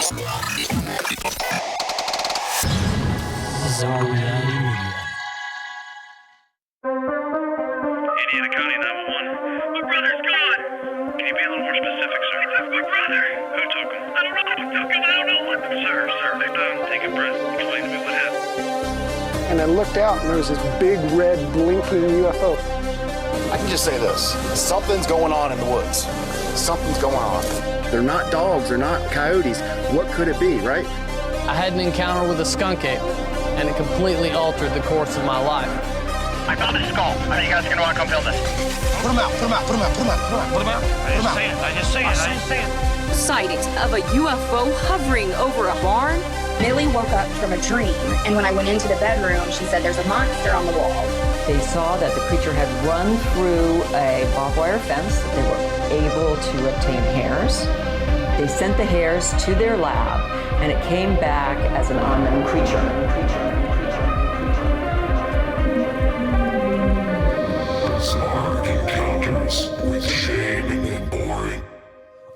Bizarre Reality Media. Indiana County 911. My brother's gone. Can you be a little more specific, sir? He took my brother. Who took him? I don't know who took him. I don't know what. Sir, take a breath. Explain to me what happened. And I looked out and there was this big red blinking UFO. I can just say this. Something's going on in the woods. Something's going on. They're not dogs. They're not coyotes. What could it be, right? I had an encounter with a skunk ape, and it completely altered the course of my life. I found a skull. I think you guys are going to want to come film this. Put him out. Put him out. Put him out. Put him out. Put him out. I just see it. Sightings of a UFO hovering over a barn. Millie woke up from a dream, and when I went into the bedroom, she said there's a monster on the wall. They saw that the creature had run through a barbed wire fence. They were able to obtain hairs. They sent the hairs to their lab, and it came back as an unknown creature. Bizarre Encounters with Shayn Orin.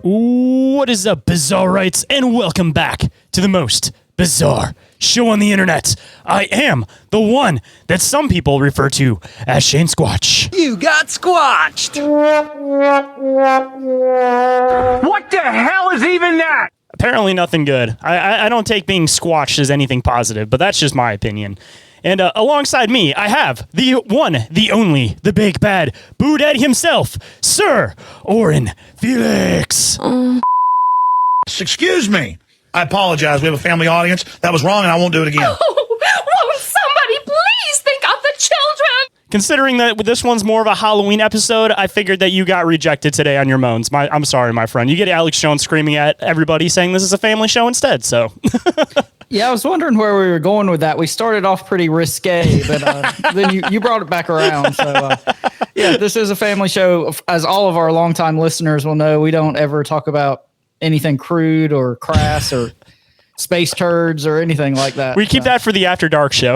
What is up, Bizarrites, and welcome back to the most bizarre show on the internet. I am the one that some people refer to as Shane Squatch. You got squatched! What the hell is even that? Apparently nothing good. I don't take being squatched as anything positive, but that's just my opinion. And alongside me, I have the one, the only, the big bad Boudette himself, Sir Orin Felix. Excuse me. I apologize. We have a family audience. That was wrong, and I won't do it again. Won't somebody please think of the children? Considering that this one's more of a Halloween episode, I figured that you got rejected today on your moans. I'm sorry, my friend. You get Alex Jones screaming at everybody saying this is a family show instead, so... Yeah, I was wondering where we were going with that. We started off pretty risque, but then you brought it back around. So, yeah, this is a family show. As all of our longtime listeners will know, we don't ever talk about anything crude or crass or space turds or anything like that. We keep that for the After Dark show.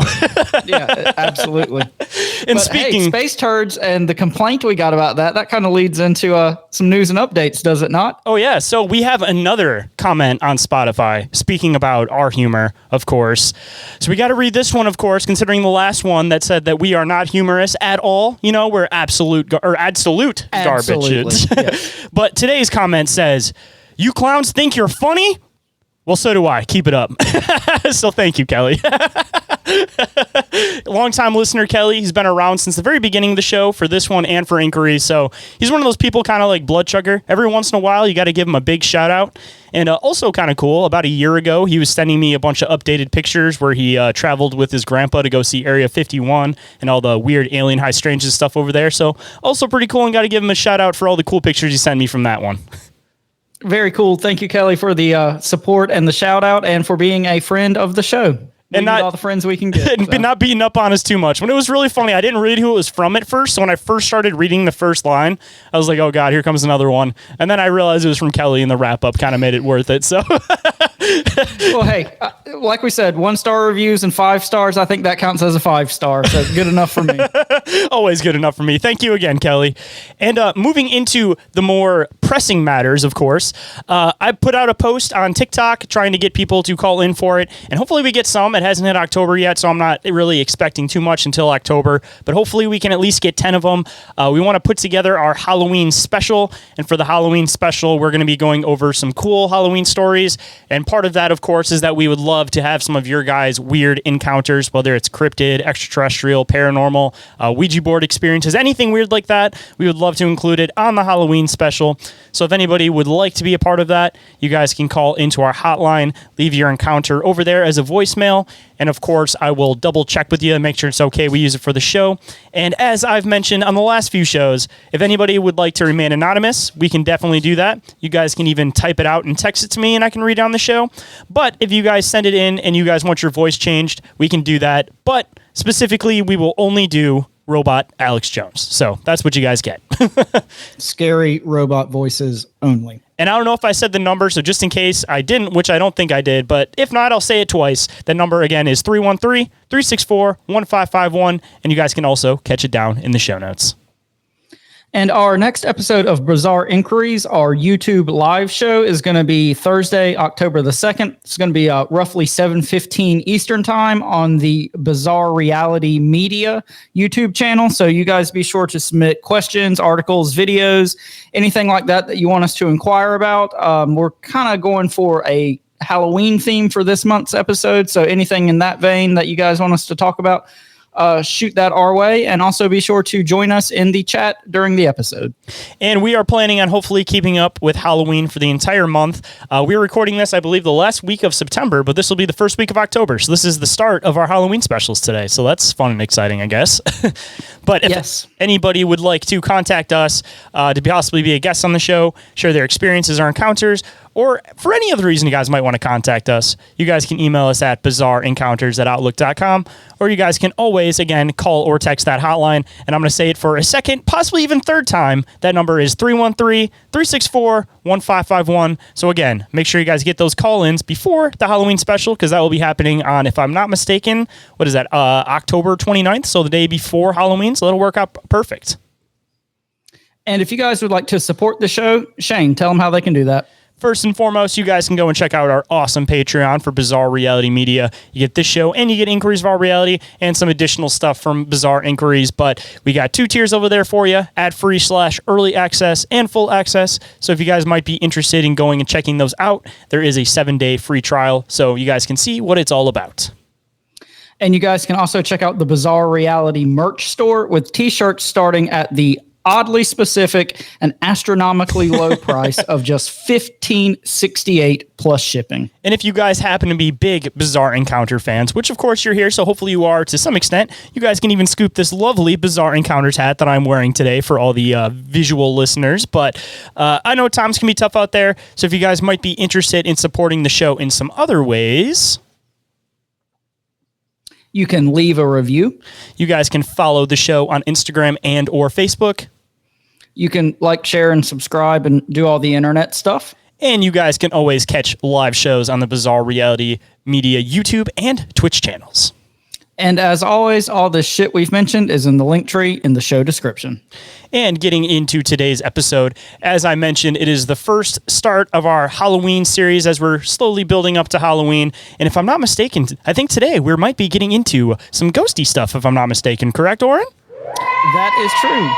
Yeah, absolutely. And but speaking... Hey, space turds and the complaint we got about that kind of leads into some news and updates, does it not? Oh, yeah. So we have another comment on Spotify, speaking about our humor, of course. So we got to read this one, of course, considering the last one that said that we are not humorous at all. You know, we're absolute garbage. Yes. But today's comment says, "You clowns think you're funny? Well, so do I. Keep it up." So thank you, Kelly. Long-time listener, Kelly. He's been around since the very beginning of the show for this one and for inquiries. So he's one of those people kind of like Blood Chugger. Every once in a while, you got to give him a big shout out. And also kind of cool, about a year ago, he was sending me a bunch of updated pictures where he traveled with his grandpa to go see Area 51 and all the weird alien high strangeness stuff over there. So also pretty cool, and got to give him a shout out for all the cool pictures he sent me from that one. Very cool. Thank you, Kelly, for the support and the shout out, and for being a friend of the show. And not all the friends we can get. And not beating up on us too much. When it was really funny, I didn't read who it was from at first. So when I first started reading the first line, I was like, oh God, here comes another one. And then I realized it was from Kelly, and the wrap up kind of made it worth it. So, well, hey, like we said, 1-star reviews and 5 stars. I think that counts as a 5-star. So good enough for me. Always good enough for me. Thank you again, Kelly. And moving into the more pressing matters, of course, I put out a post on TikTok trying to get people to call in for it. And hopefully we get some. It hasn't hit October yet, so I'm not really expecting too much until October. But hopefully we can at least get 10 of them. We want to put together our Halloween special. And for the Halloween special, we're going to be going over some cool Halloween stories. And part of that, of course, is that we would love to have some of your guys' weird encounters, whether it's cryptid, extraterrestrial, paranormal, Ouija board experiences, anything weird like that. We would love to include it on the Halloween special. So if anybody would like to be a part of that, you guys can call into our hotline, leave your encounter over there as a voicemail. And of course, I will double check with you and make sure it's okay. We use it for the show. And as I've mentioned on the last few shows, if anybody would like to remain anonymous, we can definitely do that. You guys can even type it out and text it to me, and I can read it on the show. But if you guys send it in and you guys want your voice changed, we can do that. But specifically, we will only do robot Alex Jones. So that's what you guys get. Scary robot voices only. And I don't know if I said the number, so just in case I didn't, which I don't think I did, but if not, I'll say it twice. The number, again, is 313-364-1551, and you guys can also catch it down in the show notes. And our next episode of Bizarre Inquiries, our YouTube live show, is going to be Thursday, October the 2nd. It's going to be roughly 7:15 Eastern Time on the Bizarre Reality Media YouTube channel. So you guys be sure to submit questions, articles, videos, anything like that you want us to inquire about. We're kind of going for a Halloween theme for this month's episode. So anything in that vein that you guys want us to talk about, shoot that our way, and also be sure to join us in the chat during the episode. And we are planning on hopefully keeping up with Halloween for the entire month. We're recording this, I believe, the last week of September, but this will be the first week of October. So this is the start of our Halloween specials today. So that's fun and exciting, I guess. But if anybody would like to contact us to possibly be a guest on the show, share their experiences or encounters, or for any other reason you guys might want to contact us, you guys can email us at bizarreencounters@outlook.com, or you guys can always, again, call or text that hotline. And I'm going to say it for a second, possibly even third time. That number is 313-364-1551. So again, make sure you guys get those call-ins before the Halloween special, because that will be happening on, if I'm not mistaken, what is that, October 29th, so the day before Halloween. So that'll work out perfect. And if you guys would like to support the show, Shane, tell them how they can do that. First and foremost, you guys can go and check out our awesome Patreon for Bizarre Reality Media. You get this show, and you get Inquiries of Our Reality, and some additional stuff from Bizarre Inquiries. But we got 2 tiers over there for you, ad-free / early access and full access. So if you guys might be interested in going and checking those out, there is a 7-day free trial, so you guys can see what it's all about. And you guys can also check out the Bizarre Reality merch store with t-shirts starting at the oddly specific and astronomically low price of just $15.68 plus shipping. And if you guys happen to be big Bizarre Encounter fans, which of course you're here, so hopefully you are to some extent, you guys can even scoop this lovely Bizarre Encounters hat that I'm wearing today for all the visual listeners. But I know times can be tough out there, so if you guys might be interested in supporting the show in some other ways, you can leave a review. You guys can follow the show on Instagram and or Facebook. You can like, share, and subscribe and do all the internet stuff. And you guys can always catch live shows on the Bizarre Reality Media YouTube and Twitch channels. And as always, all this shit we've mentioned is in the link tree in the show description. And getting into today's episode, as I mentioned, it is the first start of our Halloween series as we're slowly building up to Halloween. And if I'm not mistaken, I think today we might be getting into some ghosty stuff, if I'm not mistaken. Correct, Orin? That is true.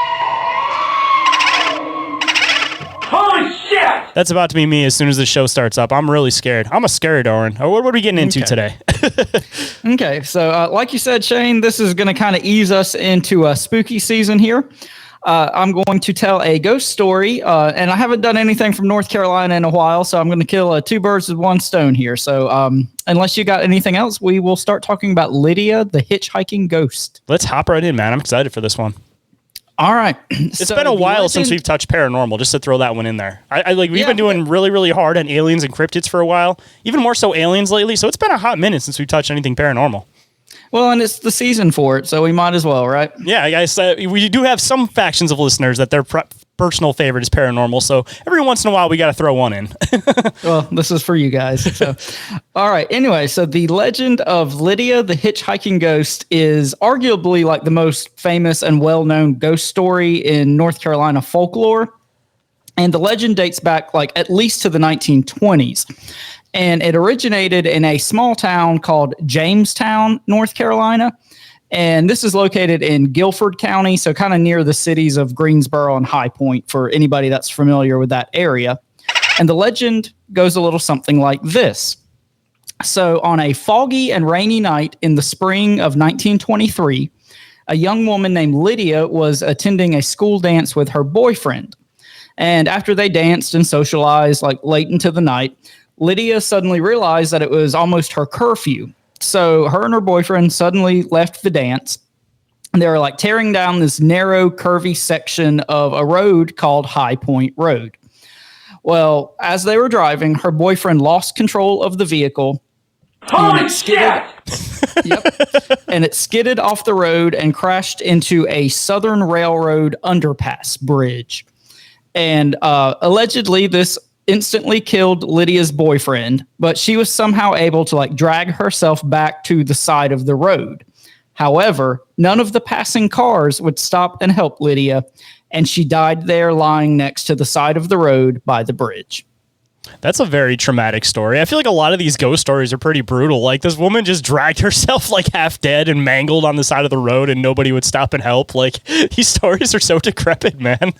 Holy shit! That's about to be me as soon as the show starts up. I'm really scared. I'm a scared Orin. What are we getting into today? Okay, so like you said, Shane, this is going to kind of ease us into a spooky season here. I'm going to tell a ghost story, and I haven't done anything from North Carolina in a while, so I'm going to kill 2 birds with 1 stone here. So unless you got anything else, we will start talking about Lydia, the hitchhiking ghost. Let's hop right in, man. I'm excited for this one. All right. It's been a while since we've touched paranormal, just to throw that one in there. We've been doing really, really hard on aliens and cryptids for a while, even more so aliens lately. So it's been a hot minute since we've touched anything paranormal. Well, and it's the season for it, so we might as well, right? Yeah, guys, we do have some factions of listeners that their personal favorite is paranormal, so every once in a while we got to throw one in. Well, this is for you guys. So, all right. Anyway, so the legend of Lydia, the hitchhiking ghost, is arguably like the most famous and well-known ghost story in North Carolina folklore. And the legend dates back like at least to the 1920s. And it originated in a small town called Jamestown, North Carolina. And this is located in Guilford County, so kind of near the cities of Greensboro and High Point for anybody that's familiar with that area. And the legend goes a little something like this. So on a foggy and rainy night in the spring of 1923, a young woman named Lydia was attending a school dance with her boyfriend. And after they danced and socialized like late into the night, Lydia suddenly realized that it was almost her curfew. So her and her boyfriend suddenly left the dance. And they were like tearing down this narrow, curvy section of a road called High Point Road. Well, as they were driving, her boyfriend lost control of the vehicle. Holy shit! And it skidded off the road and crashed into a Southern Railroad underpass bridge. And allegedly, this instantly killed Lydia's boyfriend, but she was somehow able to like drag herself back to the side of the road. However, none of the passing cars would stop and help Lydia, and she died there lying next to the side of the road by the bridge. That's a very traumatic story. I feel like a lot of these ghost stories are pretty brutal. Like this woman just dragged herself like half dead and mangled on the side of the road and nobody would stop and help. Like these stories are so decrepit, man.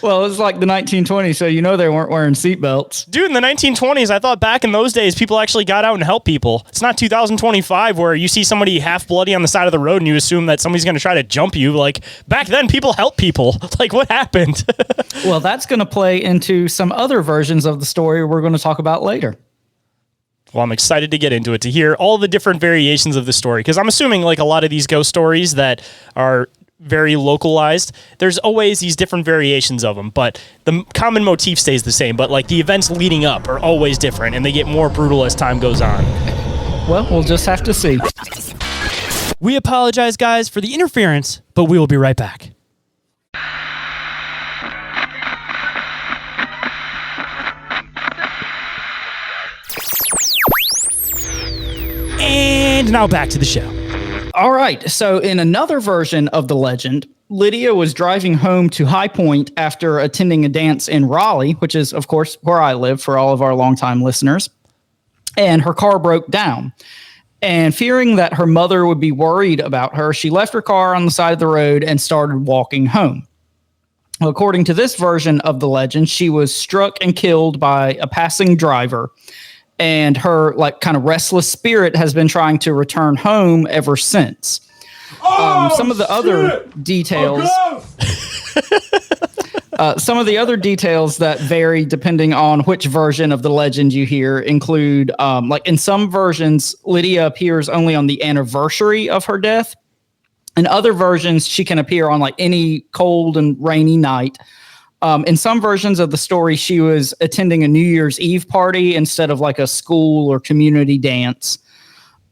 Well, it's like the 1920s, so you know they weren't wearing seatbelts. Dude, in the 1920s, I thought back in those days, people actually got out and helped people. It's not 2025 where you see somebody half bloody on the side of the road and you assume that somebody's going to try to jump you. Like back then, people helped people. Like what happened? Well, that's going to play into some other versions of the story we're going to talk about later. Well, I'm excited to get into it, to hear all the different variations of the story, because I'm assuming like a lot of these ghost stories that are very localized, there's always these different variations of them, but the common motif stays the same, but like the events leading up are always different and they get more brutal as time goes on. Well, we'll just have to see. We apologize, guys, for the interference, but we will be right back. And now back to the show. All right. So in another version of the legend, Lydia was driving home to High Point after attending a dance in Raleigh, which is, of course, where I live for all of our longtime listeners. And her car broke down. And fearing that her mother would be worried about her, she left her car on the side of the road and started walking home. According to this version of the legend, she was struck and killed by a passing driver. And her kind of restless spirit has been trying to return home ever since. Some of the other details, some of the other details that vary depending on which version of the legend you hear include, like in some versions, Lydia appears only on the anniversary of her death. In other versions, she can appear on like any cold and rainy night. In some versions of the story, she was attending a New Year's Eve party instead of like a school or community dance.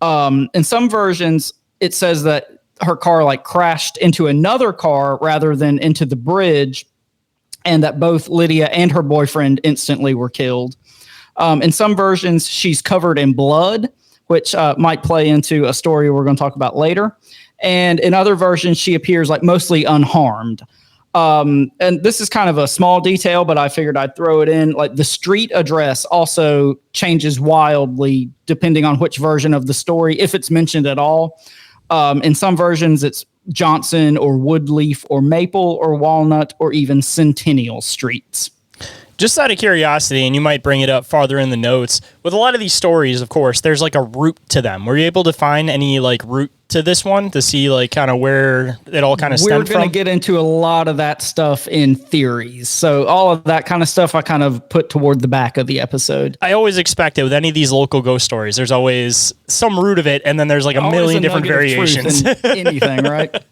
In some versions, it says that her car like crashed into another car rather than into the bridge, and that both Lydia and her boyfriend instantly were killed. In some versions, she's covered in blood, which might play into a story we're going to talk about later. And in other versions, she appears like mostly unharmed. And this is kind of a small detail, but I figured I'd throw it in. Like the street address also changes wildly depending on which version of the story, if it's mentioned at all. In some versions, it's Johnson or Woodleaf or Maple or Walnut or even Centennial streets. Just out of curiosity, and you might bring it up farther in the notes, with a lot of these stories, of course, there's like a route to them. Were you able to find any like route to this one to see like kind of where it all kind of stemmed from? We're going to get into a lot of that stuff in theories. So all of that kind of stuff I kind of put toward the back of the episode. I always expect it with any of these local ghost stories. There's always some root of it, and then there's like a million different variations. Anything, right?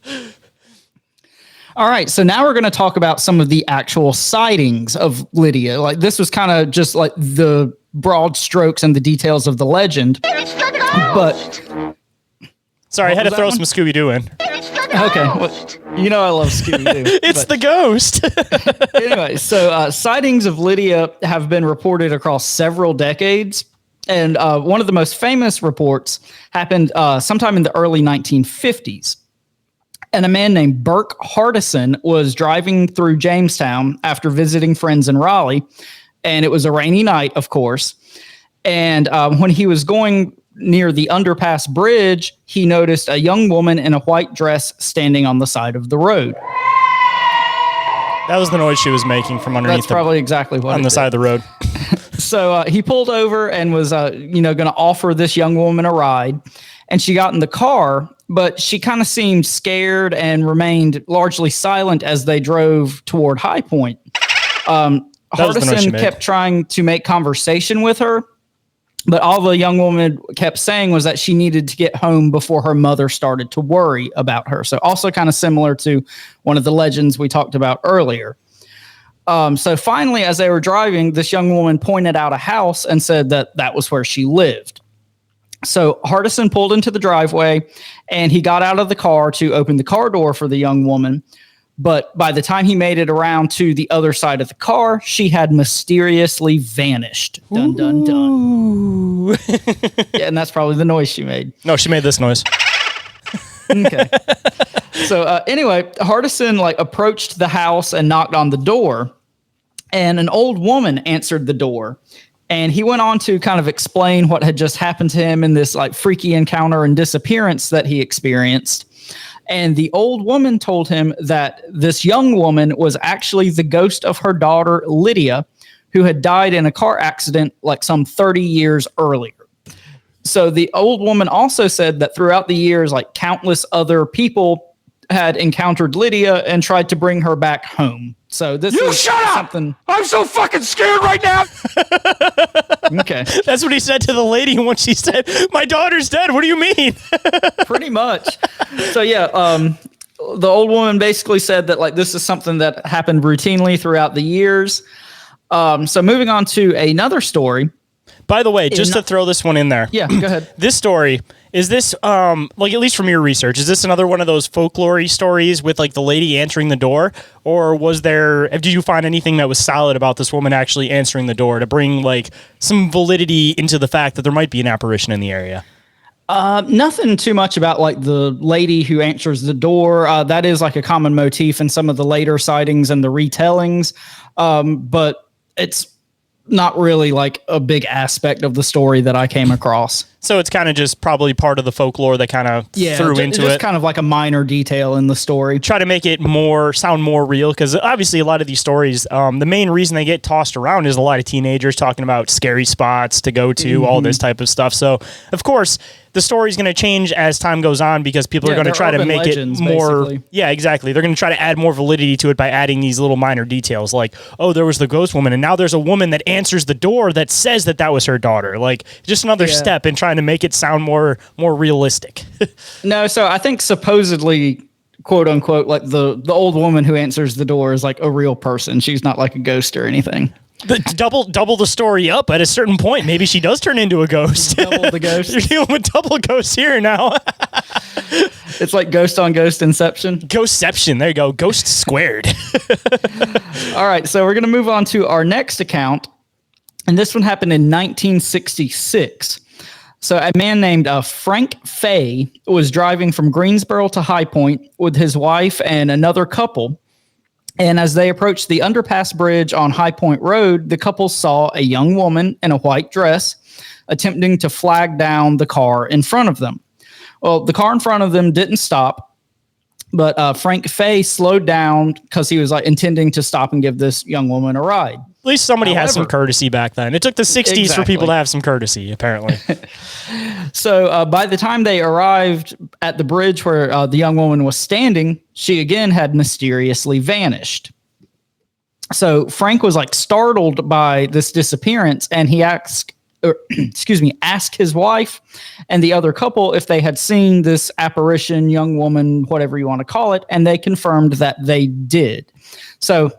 All right, so now we're going to talk about some of the actual sightings of Lydia. Like this was kind of just like the broad strokes and the details of the legend. But sorry, I had to throw some Scooby-Doo in. Okay, well, you know I love Scooby-Doo. It's the ghost. Anyway, so sightings of Lydia have been reported across several decades. And one of the most famous reports happened sometime in the early 1950s. And a man named Burke Hardison was driving through Jamestown after visiting friends in Raleigh. And it was a rainy night, of course. And when he was going near the underpass bridge, he noticed a young woman in a white dress standing on the side of the road. That was the noise she was making from underneath. That's probably exactly what on the side of the road. So he pulled over and was, going to offer this young woman a ride. And she got in the car, but she kind of seemed scared and remained largely silent as they drove toward High Point. Hardison kept trying to make conversation with her, but all the young woman kept saying was that she needed to get home before her mother started to worry about her. So also kind of similar to one of the legends we talked about earlier. So finally, as they were driving, this young woman pointed out a house and said that that was where she lived. So Hardison pulled into the driveway and he got out of the car to open the car door for the young woman. But by the time he made it around to the other side of the car, she had mysteriously vanished. Dun, dun, dun. Yeah, and that's probably the noise she made. No, she made this noise. Okay. So anyway, Hardison like approached the house and knocked on the door, and an old woman answered the door. And he went on to kind of explain what had just happened to him in this like freaky encounter and disappearance that he experienced. And the old woman told him that this young woman was actually the ghost of her daughter, Lydia, who had died in a car accident like some 30 years earlier. So the old woman also said that throughout the years, like countless other people had encountered Lydia and tried to bring her back home. So this is shut up! something. I'm so fucking scared right now. Okay. That's what he said to the lady when she said, "My daughter's dead." What do you mean? Pretty much. So yeah, the old woman basically said that like this is something that happened routinely throughout the years. So moving on to another story. By the way, just to throw this one in there. Yeah, go ahead. This story, is this, like at least from your research, is this another one of those folklore stories with like the lady answering the door? Or did you find anything that was solid about this woman actually answering the door to bring like some validity into the fact that there might be an apparition in the area? Nothing too much about like the lady who answers the door. That is like a common motif in some of the later sightings and the retellings. But it's not really like a big aspect of the story that I came across. So it's kind of just probably part of the folklore that kind of threw into it. Just kind of like a minor detail in the story. Try to make it sound more real, because obviously a lot of these stories, the main reason they get tossed around is a lot of teenagers talking about scary spots to go to, all this type of stuff. So, of course, the story's going to change as time goes on because people are going to try to make it more. Basically. Yeah, exactly. They're going to try to add more validity to it by adding these little minor details like, oh, there was the ghost woman, and now there's a woman that answers the door that says that was her daughter. Like, just another step in trying to make it sound more realistic. No, so I think supposedly, quote unquote, like the old woman who answers the door is like a real person. She's not like a ghost or anything. Double the story up at a certain point. Maybe she does turn into a ghost. Double the ghost. You're dealing with double ghosts here now. It's like ghost on ghost inception. Ghostception. There you go. Ghost squared. All right. So we're going to move on to our next account. And this one happened in 1966. So a man named Frank Fay was driving from Greensboro to High Point with his wife and another couple. And as they approached the underpass bridge on High Point Road, the couple saw a young woman in a white dress attempting to flag down the car in front of them. Well, the car in front of them didn't stop, but Frank Fay slowed down because he was like intending to stop and give this young woman a ride. At least somebody has some courtesy back then. It took the 60s for people to have some courtesy, apparently. So by the time they arrived at the bridge where the young woman was standing, she again had mysteriously vanished. So Frank was like startled by this disappearance, and he asked his wife and the other couple if they had seen this apparition, young woman, whatever you want to call it, and they confirmed that they did. So,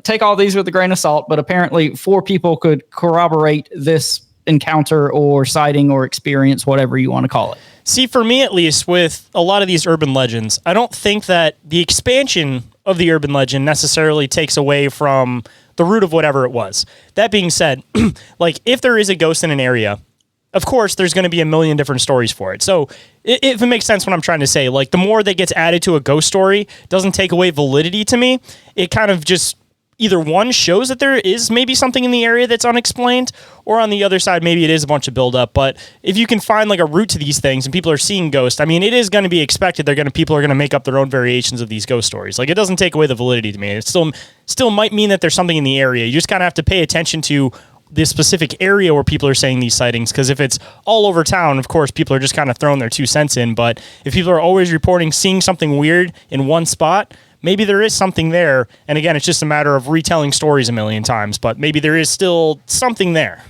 take all these with a grain of salt, but apparently 4 people could corroborate this encounter or sighting or experience, whatever you want to call it. See, for me at least, with a lot of these urban legends, I don't think that the expansion of the urban legend necessarily takes away from the root of whatever it was. That being said, like if there is a ghost in an area, of course, there's going to be a million different stories for it. So if it makes sense what I'm trying to say, like the more that gets added to a ghost story doesn't take away validity to me. It kind of just either one shows that there is maybe something in the area that's unexplained, or on the other side, maybe it is a bunch of buildup. But if you can find like a root to these things and people are seeing ghosts, I mean, it is going to be expected. People are going to make up their own variations of these ghost stories. Like it doesn't take away the validity to me. It still might mean that there's something in the area. You just kind of have to pay attention to this specific area where people are saying these sightings, because if it's all over town, of course, people are just kind of throwing their 2 cents in. But if people are always reporting seeing something weird in one spot, maybe there is something there. And again, it's just a matter of retelling stories a million times, but maybe there is still something there.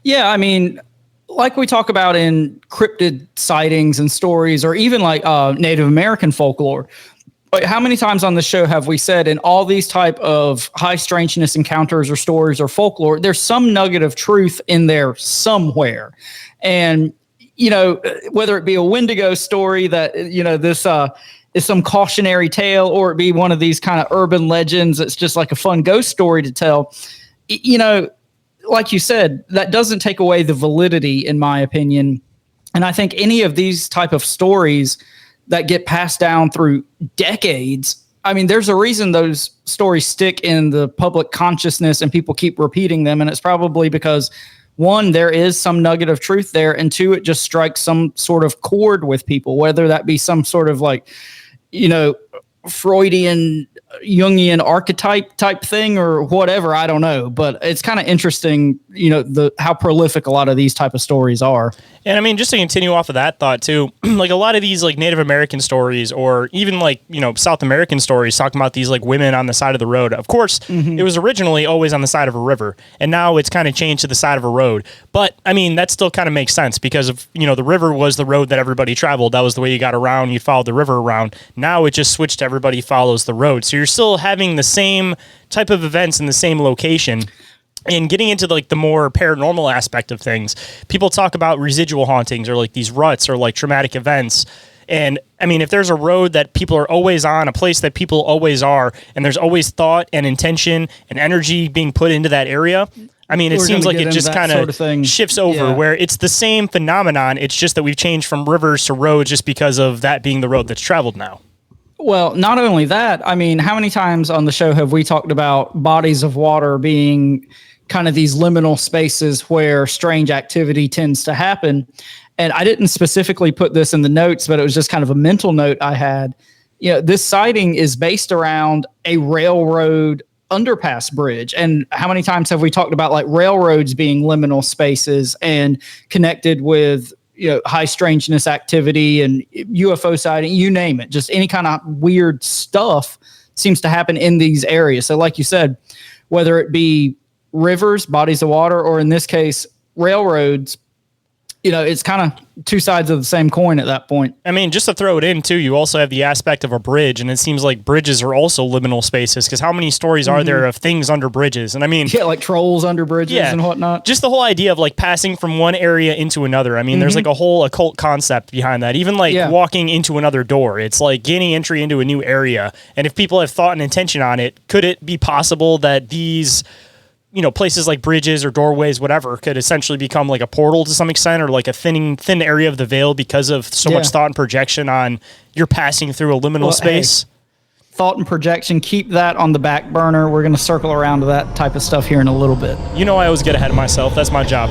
Yeah, I mean, like we talk about in cryptid sightings and stories, or even like Native American folklore. How many times on the show have we said in all these type of high strangeness encounters or stories or folklore, there's some nugget of truth in there somewhere. And, whether it be a Wendigo story that, this is some cautionary tale, or it be one of these kind of urban legends that's just like a fun ghost story to tell, like you said, that doesn't take away the validity, in my opinion. And I think any of these type of stories that get passed down through decades. I mean, there's a reason those stories stick in the public consciousness and people keep repeating them. And it's probably because, one, there is some nugget of truth there. And two, it just strikes some sort of chord with people, whether that be some sort of like, Freudian, Jungian archetype type thing or whatever. I don't know, but it's kind of interesting, how prolific a lot of these type of stories are. And I mean, just to continue off of that thought too, like a lot of these like Native American stories or even like, South American stories talking about these like women on the side of the road. Of course, it was originally always on the side of a river and now it's kind of changed to the side of a road. But I mean, that still kind of makes sense because of, the river was the road that everybody traveled. That was the way you got around. You followed the river around. Now it just switched to everybody follows the road. So you're still having the same type of events in the same location. And getting into like the more paranormal aspect of things, people talk about residual hauntings or like these ruts or like traumatic events. And I mean, if there's a road that people are always on, a place that people always are, and there's always thought and intention and energy being put into that area, I mean, it seems like it just kind of shifts over where it's the same phenomenon. It's just that we've changed from rivers to roads just because of that being the road that's traveled now. Well, not only that, I mean, how many times on the show have we talked about bodies of water being kind of these liminal spaces where strange activity tends to happen? And I didn't specifically put this in the notes, but it was just kind of a mental note I had. This sighting is based around a railroad underpass bridge. And how many times have we talked about like railroads being liminal spaces and connected with high strangeness activity and UFO sighting, you name it, just any kind of weird stuff seems to happen in these areas. So like you said, whether it be rivers, bodies of water, or in this case, railroads, it's kind of two sides of the same coin at that point. I mean, just to throw it in too, you also have the aspect of a bridge, and it seems like bridges are also liminal spaces because how many stories are there of things under bridges? And I mean, like trolls under bridges and whatnot. Just the whole idea of like passing from one area into another. I mean, there's like a whole occult concept behind that. Even like walking into another door, it's like gaining entry into a new area. And if people have thought and intention on it, could it be possible that these places like bridges or doorways, whatever, could essentially become like a portal to some extent or like a thin area of the veil because of so much thought and projection on you're passing through a liminal space? Hey, thought and projection, keep that on the back burner. We're going to circle around to that type of stuff here in a little bit. I always get ahead of myself. That's my job.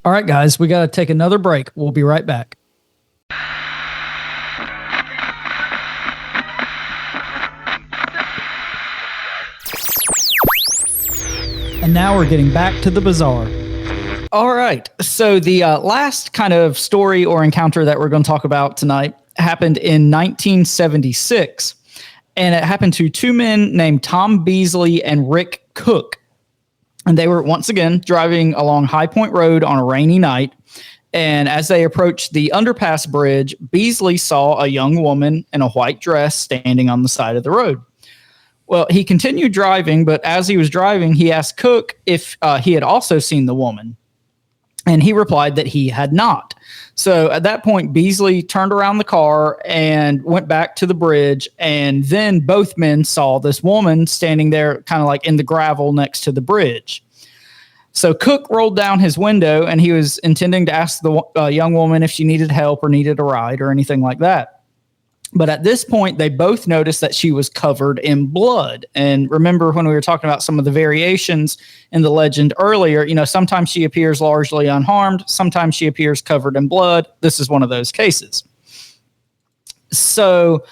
All right, guys, we got to take another break. We'll be right back. And now we're getting back to the bizarre. All right. So the last kind of story or encounter that we're going to talk about tonight happened in 1976. And it happened to two men named Tom Beasley and Rick Cook. And they were once again driving along High Point Road on a rainy night. And as they approached the underpass bridge, Beasley saw a young woman in a white dress standing on the side of the road. Well, he continued driving, but as he was driving, he asked Cook if he had also seen the woman. And he replied that he had not. So at that point, Beasley turned around the car and went back to the bridge. And then both men saw this woman standing there kind of like in the gravel next to the bridge. So Cook rolled down his window and he was intending to ask the young woman if she needed help or needed a ride or anything like that. But at this point, they both noticed that she was covered in blood. And remember when we were talking about some of the variations in the legend earlier, sometimes she appears largely unharmed. Sometimes she appears covered in blood. This is one of those cases. So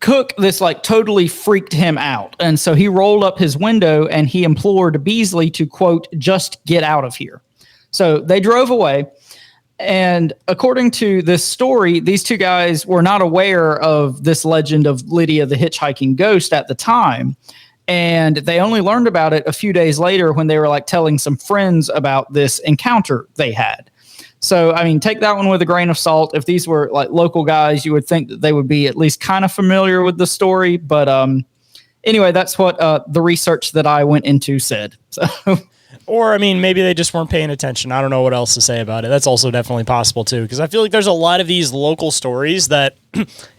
Cook, this like totally freaked him out. And so he rolled up his window and he implored Beasley to, quote, just get out of here. So they drove away. And according to this story, these two guys were not aware of this legend of Lydia the hitchhiking ghost at the time. And they only learned about it a few days later when they were like telling some friends about this encounter they had. So, I mean, take that one with a grain of salt. If these were like local guys, you would think that they would be at least kind of familiar with the story. But anyway, that's what the research that I went into said. So. Or, I mean, maybe they just weren't paying attention. I don't know what else to say about it. That's also definitely possible, too, because I feel like there's a lot of these local stories that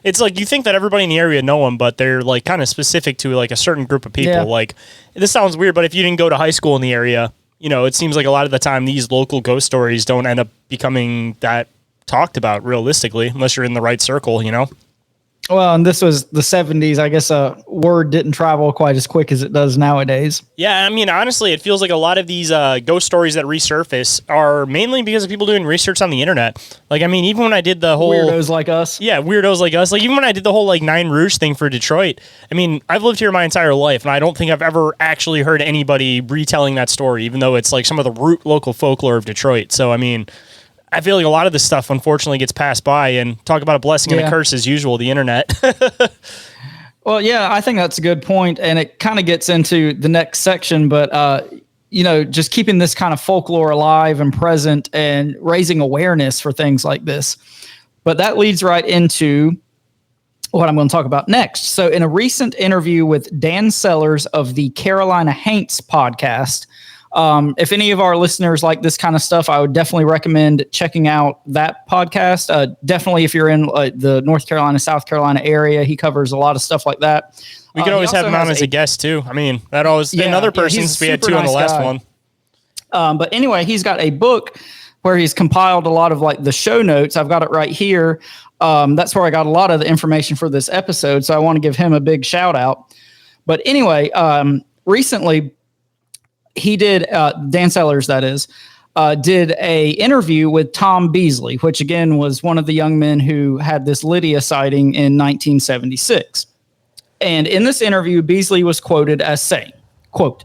it's like you think that everybody in the area know them, but they're like kind of specific to like a certain group of people. Yeah. Like, this sounds weird, but if you didn't go to high school in the area, it seems like a lot of the time these local ghost stories don't end up becoming that talked about realistically, unless you're in the right circle, you know? Well, and this was the 70s. I guess word didn't travel quite as quick as it does nowadays. Yeah, I mean, honestly, it feels like a lot of these ghost stories that resurface are mainly because of people doing research on the internet. Like, I mean, even when I did the whole... Weirdos like us. Yeah, weirdos like us. Like, even when I did the whole, like, Nine Rouge thing for Detroit, I mean, I've lived here my entire life, and I don't think I've ever actually heard anybody retelling that story, even though it's, like, some of the root local folklore of Detroit. So, I mean... I feel like a lot of this stuff, unfortunately, gets passed by, and talk about a blessing and a curse as usual, the internet. Well, yeah, I think that's a good point, and it kind of gets into the next section, but, you know, just keeping this kind of folklore alive and present and raising awareness for things like this. But that leads right into what I'm going to talk about next. So in a recent interview with Dan Sellers of the Carolina Haints podcast, if any of our listeners like this kind of stuff, I would definitely recommend checking out that podcast. Definitely if you're in the North Carolina, South Carolina area, he covers a lot of stuff like that. We could always have him on as a guest too. I mean, that always another person since we had two on the last one. But anyway, he's got a book where he's compiled a lot of like the show notes. I've got it right here. That's where I got a lot of the information for this episode. So I want to give him a big shout out. But anyway, recently, he did, Dan Sellers, that is, did a interview with Tom Beasley, which again was one of the young men who had this Lydia sighting in 1976. And in this interview, Beasley was quoted as saying, quote,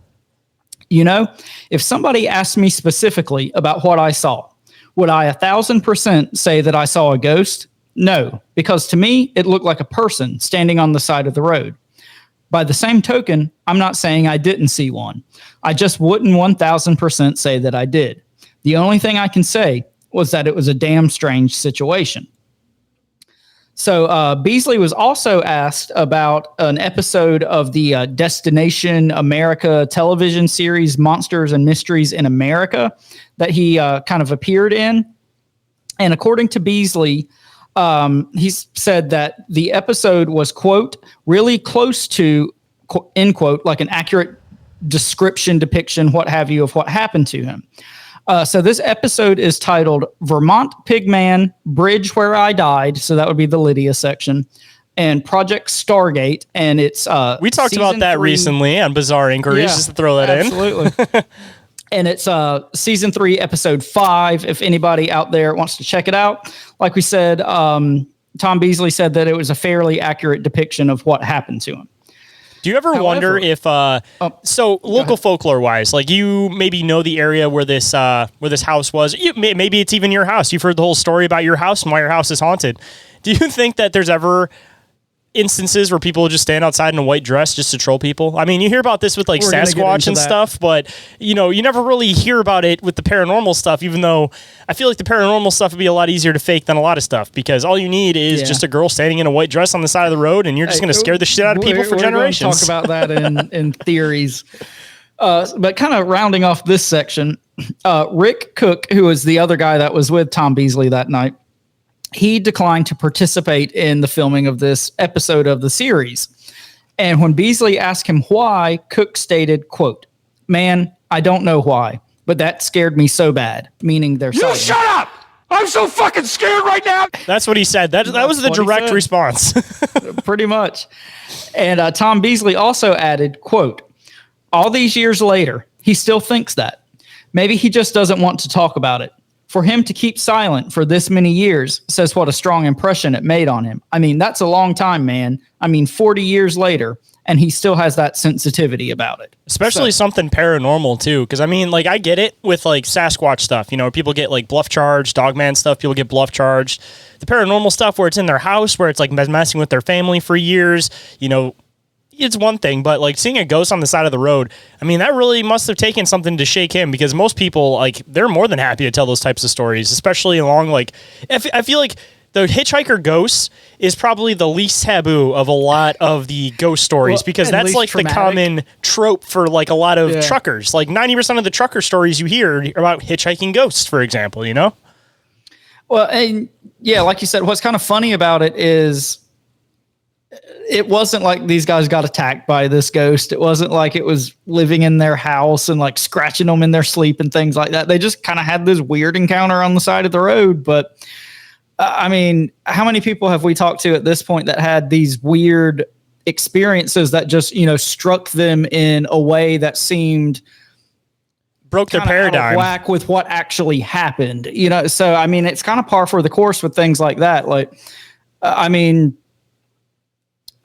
"You know, if somebody asked me specifically about what I saw, would I 1,000% say that I saw a ghost? No, because to me, it looked like a person standing on the side of the road. By the same token, I'm not saying I didn't see one. I just wouldn't 1,000% say that I did. The only thing I can say was that it was a damn strange situation." So Beasley was also asked about an episode of the Destination America television series, Monsters and Mysteries in America, that he kind of appeared in. And according to Beasley, he said that the episode was, quote, really close to, end quote, like an accurate description, depiction, what have you, of what happened to him. So this episode is titled Vermont Pigman, Bridge Where I Died. So that would be the Lydia section, and Project Stargate. And it's we talked about that recently on Bizarre Inquiries, just to throw that absolutely. in. And it's season 3, episode 5. If anybody out there wants to check it out, like we said, Tom Beasley said that it was a fairly accurate depiction of what happened to him. Do you ever wonder if, so local folklore wise, like you maybe know the area where this house was, maybe it's even your house. You've heard the whole story about your house and why your house is haunted. Do you think that there's ever instances where people just stand outside in a white dress just to troll people? I mean, you hear about this with like Sasquatch and stuff, but you know, you never really hear about it with the paranormal stuff, even though I feel like the paranormal stuff would be a lot easier to fake than a lot of stuff, because all you need is just a girl standing in a white dress on the side of the road, and you're just going to scare the shit out of people for generations. We're talk about that in theories. But kind of rounding off this section, Rick Cook, who was the other guy that was with Tom Beasley that night, he declined to participate in the filming of this episode of the series. And when Beasley asked him why, Cook stated, quote, "Man, I don't know why, but that scared me so bad," meaning their sighting. You shut up! I'm so fucking scared right now! That's what he said. That was the direct response. Pretty much. And Tom Beasley also added, quote, "All these years later, he still thinks that. Maybe he just doesn't want to talk about it. For him to keep silent for this many years says what a strong impression it made on him. I mean, that's a long time, man. I mean, 40 years later, and he still has that sensitivity about it." Especially something paranormal, too. Because, I mean, like, I get it with, like, Sasquatch stuff. You know, people get, like, bluff charged, Dogman stuff, people get bluff charged. The paranormal stuff where it's in their house, where it's, like, messing with their family for years, you know, it's one thing, but like seeing a ghost on the side of the road, I mean, that really must have taken something to shake him, because most people, like, they're more than happy to tell those types of stories, especially along, like, I feel like the hitchhiker ghost is probably the least taboo of a lot of the ghost stories, because that's like traumatic. The common trope for like a lot of truckers. Like 90% of the trucker stories you hear are about hitchhiking ghosts, for example, you know? Well, and yeah, like you said, what's kind of funny about it is it wasn't like these guys got attacked by this ghost. It wasn't like it was living in their house and like scratching them in their sleep and things like that. They just kind of had this weird encounter on the side of the road. But I mean, how many people have we talked to at this point that had these weird experiences that just, struck them in a way that seemed broke their paradigm, out of whack with what actually happened, So, I mean, it's kind of par for the course with things like that. Like, I mean,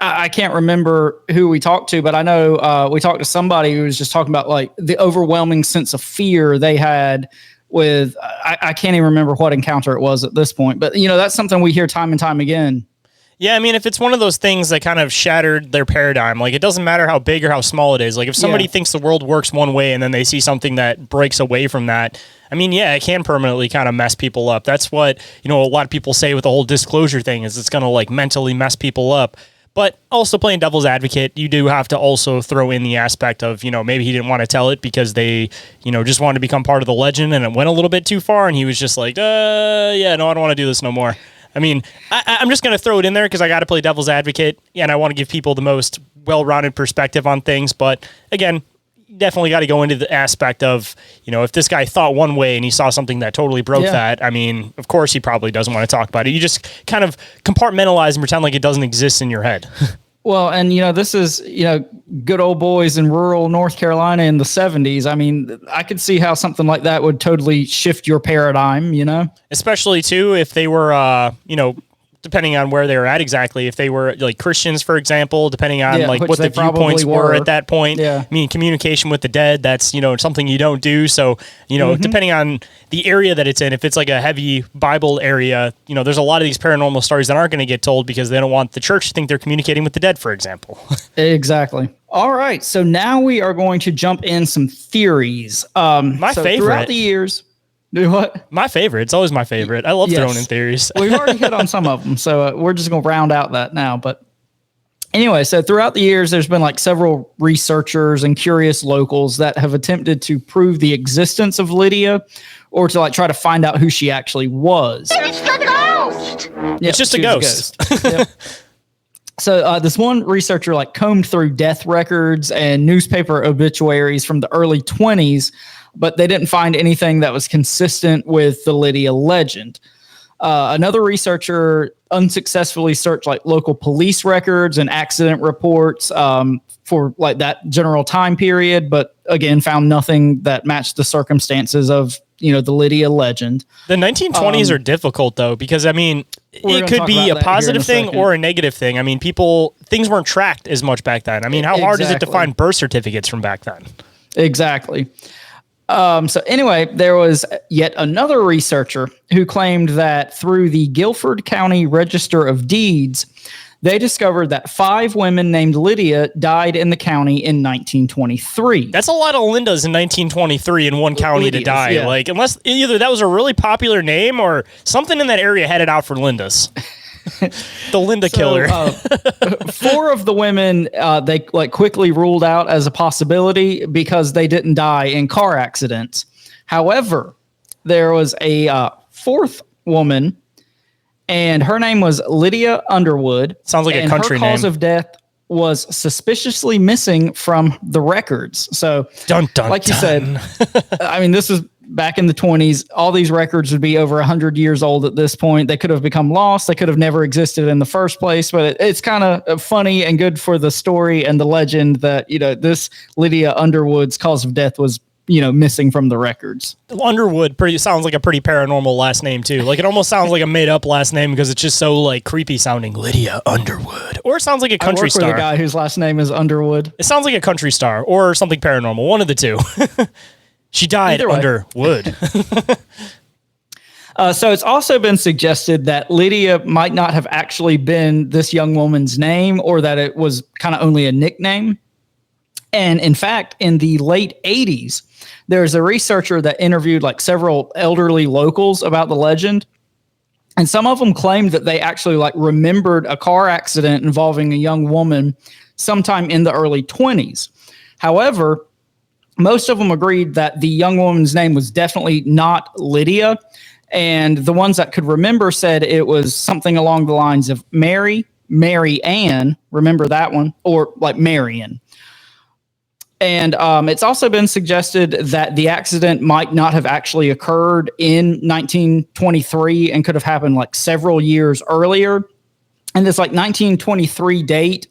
I can't remember who we talked to, but I know we talked to somebody who was just talking about like the overwhelming sense of fear they had with, I can't even remember what encounter it was at this point, but that's something we hear time and time again. Yeah, I mean, if it's one of those things that kind of shattered their paradigm, like it doesn't matter how big or how small it is. Like if somebody thinks the world works one way and then they see something that breaks away from that, I mean, yeah, it can permanently kind of mess people up. That's what, a lot of people say with the whole disclosure thing is it's going to like mentally mess people up. But also playing devil's advocate, you do have to also throw in the aspect of, maybe he didn't want to tell it because they, just wanted to become part of the legend and it went a little bit too far and he was just like, yeah, no, I don't want to do this no more. I mean, I'm just going to throw it in there because I got to play devil's advocate and I want to give people the most well-rounded perspective on things. But again, definitely got to go into the aspect of, if this guy thought one way and he saw something that totally broke that, I mean, of course he probably doesn't want to talk about it. You just kind of compartmentalize and pretend like it doesn't exist in your head. Well, and this is, good old boys in rural North Carolina in the 70s. I mean, I could see how something like that would totally shift your paradigm, Especially too, if they were, depending on where they were at exactly, if they were like Christians, for example, depending on like what the viewpoints were at that point. Yeah. I mean, communication with the dead, that's, something you don't do. So, depending on the area that it's in, if it's like a heavy Bible area, there's a lot of these paranormal stories that aren't going to get told because they don't want the church to think they're communicating with the dead, for example. Exactly. All right. So now we are going to jump in some theories. My favorite. Throughout the years. Do what? My favorite. It's always my favorite. I love throwing in theories. We've already hit on some of them, so we're just going to round out that now. But anyway, so throughout the years, there's been like several researchers and curious locals that have attempted to prove the existence of Lydia or to like try to find out who she actually was. It's the ghost! Yep, it's just a ghost. Yep. So this one researcher like combed through death records and newspaper obituaries from the early 20s, but they didn't find anything that was consistent with the Lydia legend. Another researcher unsuccessfully searched like local police records and accident reports for like that general time period, but again, found nothing that matched the circumstances of, the Lydia legend. The 1920s are difficult though, because I mean, it could be a positive thing or a negative thing. I mean, things weren't tracked as much back then. I mean, how hard is it to find birth certificates from back then? Exactly. So anyway, there was yet another researcher who claimed that through the Guilford County Register of Deeds, they discovered that 5 women named Lydia died in the county in 1923. That's a lot of Lindas in 1923 in one county Lydias, to die. yeah. Like, unless either that was a really popular name or something in that area headed out for Lindas. The Linda killer. 4 of the women they like quickly ruled out as a possibility because they didn't die in car accidents. However, there was a 4th woman, and her name was Lydia Underwood. Sounds like a country name. Her cause of death was suspiciously missing from the records. So, like you said, I mean, this is back in the 20s. All these records would be over 100 years old at this point. They could have become lost. They could have never existed in the first place. But it's kind of funny and good for the story and the legend that, this Lydia Underwood's cause of death was, missing from the records. Underwood sounds like a pretty paranormal last name too. Like it almost sounds like a made up last name because it's just so like creepy sounding. Lydia Underwood. Or it sounds like a country star. I work with a guy whose last name is Underwood. It sounds like a country star or something paranormal. One of the two. She died under wood. So it's also been suggested that Lydia might not have actually been this young woman's name or that it was kind of only a nickname. And in fact, in the late 80s, there's a researcher that interviewed like several elderly locals about the legend. And some of them claimed that they actually like remembered a car accident involving a young woman sometime in the early 20s. However, most of them agreed that the young woman's name was definitely not Lydia. And the ones that could remember said it was something along the lines of Mary Ann, remember that one, or like Marion. And it's also been suggested that the accident might not have actually occurred in 1923 and could have happened like several years earlier. And this like 1923 date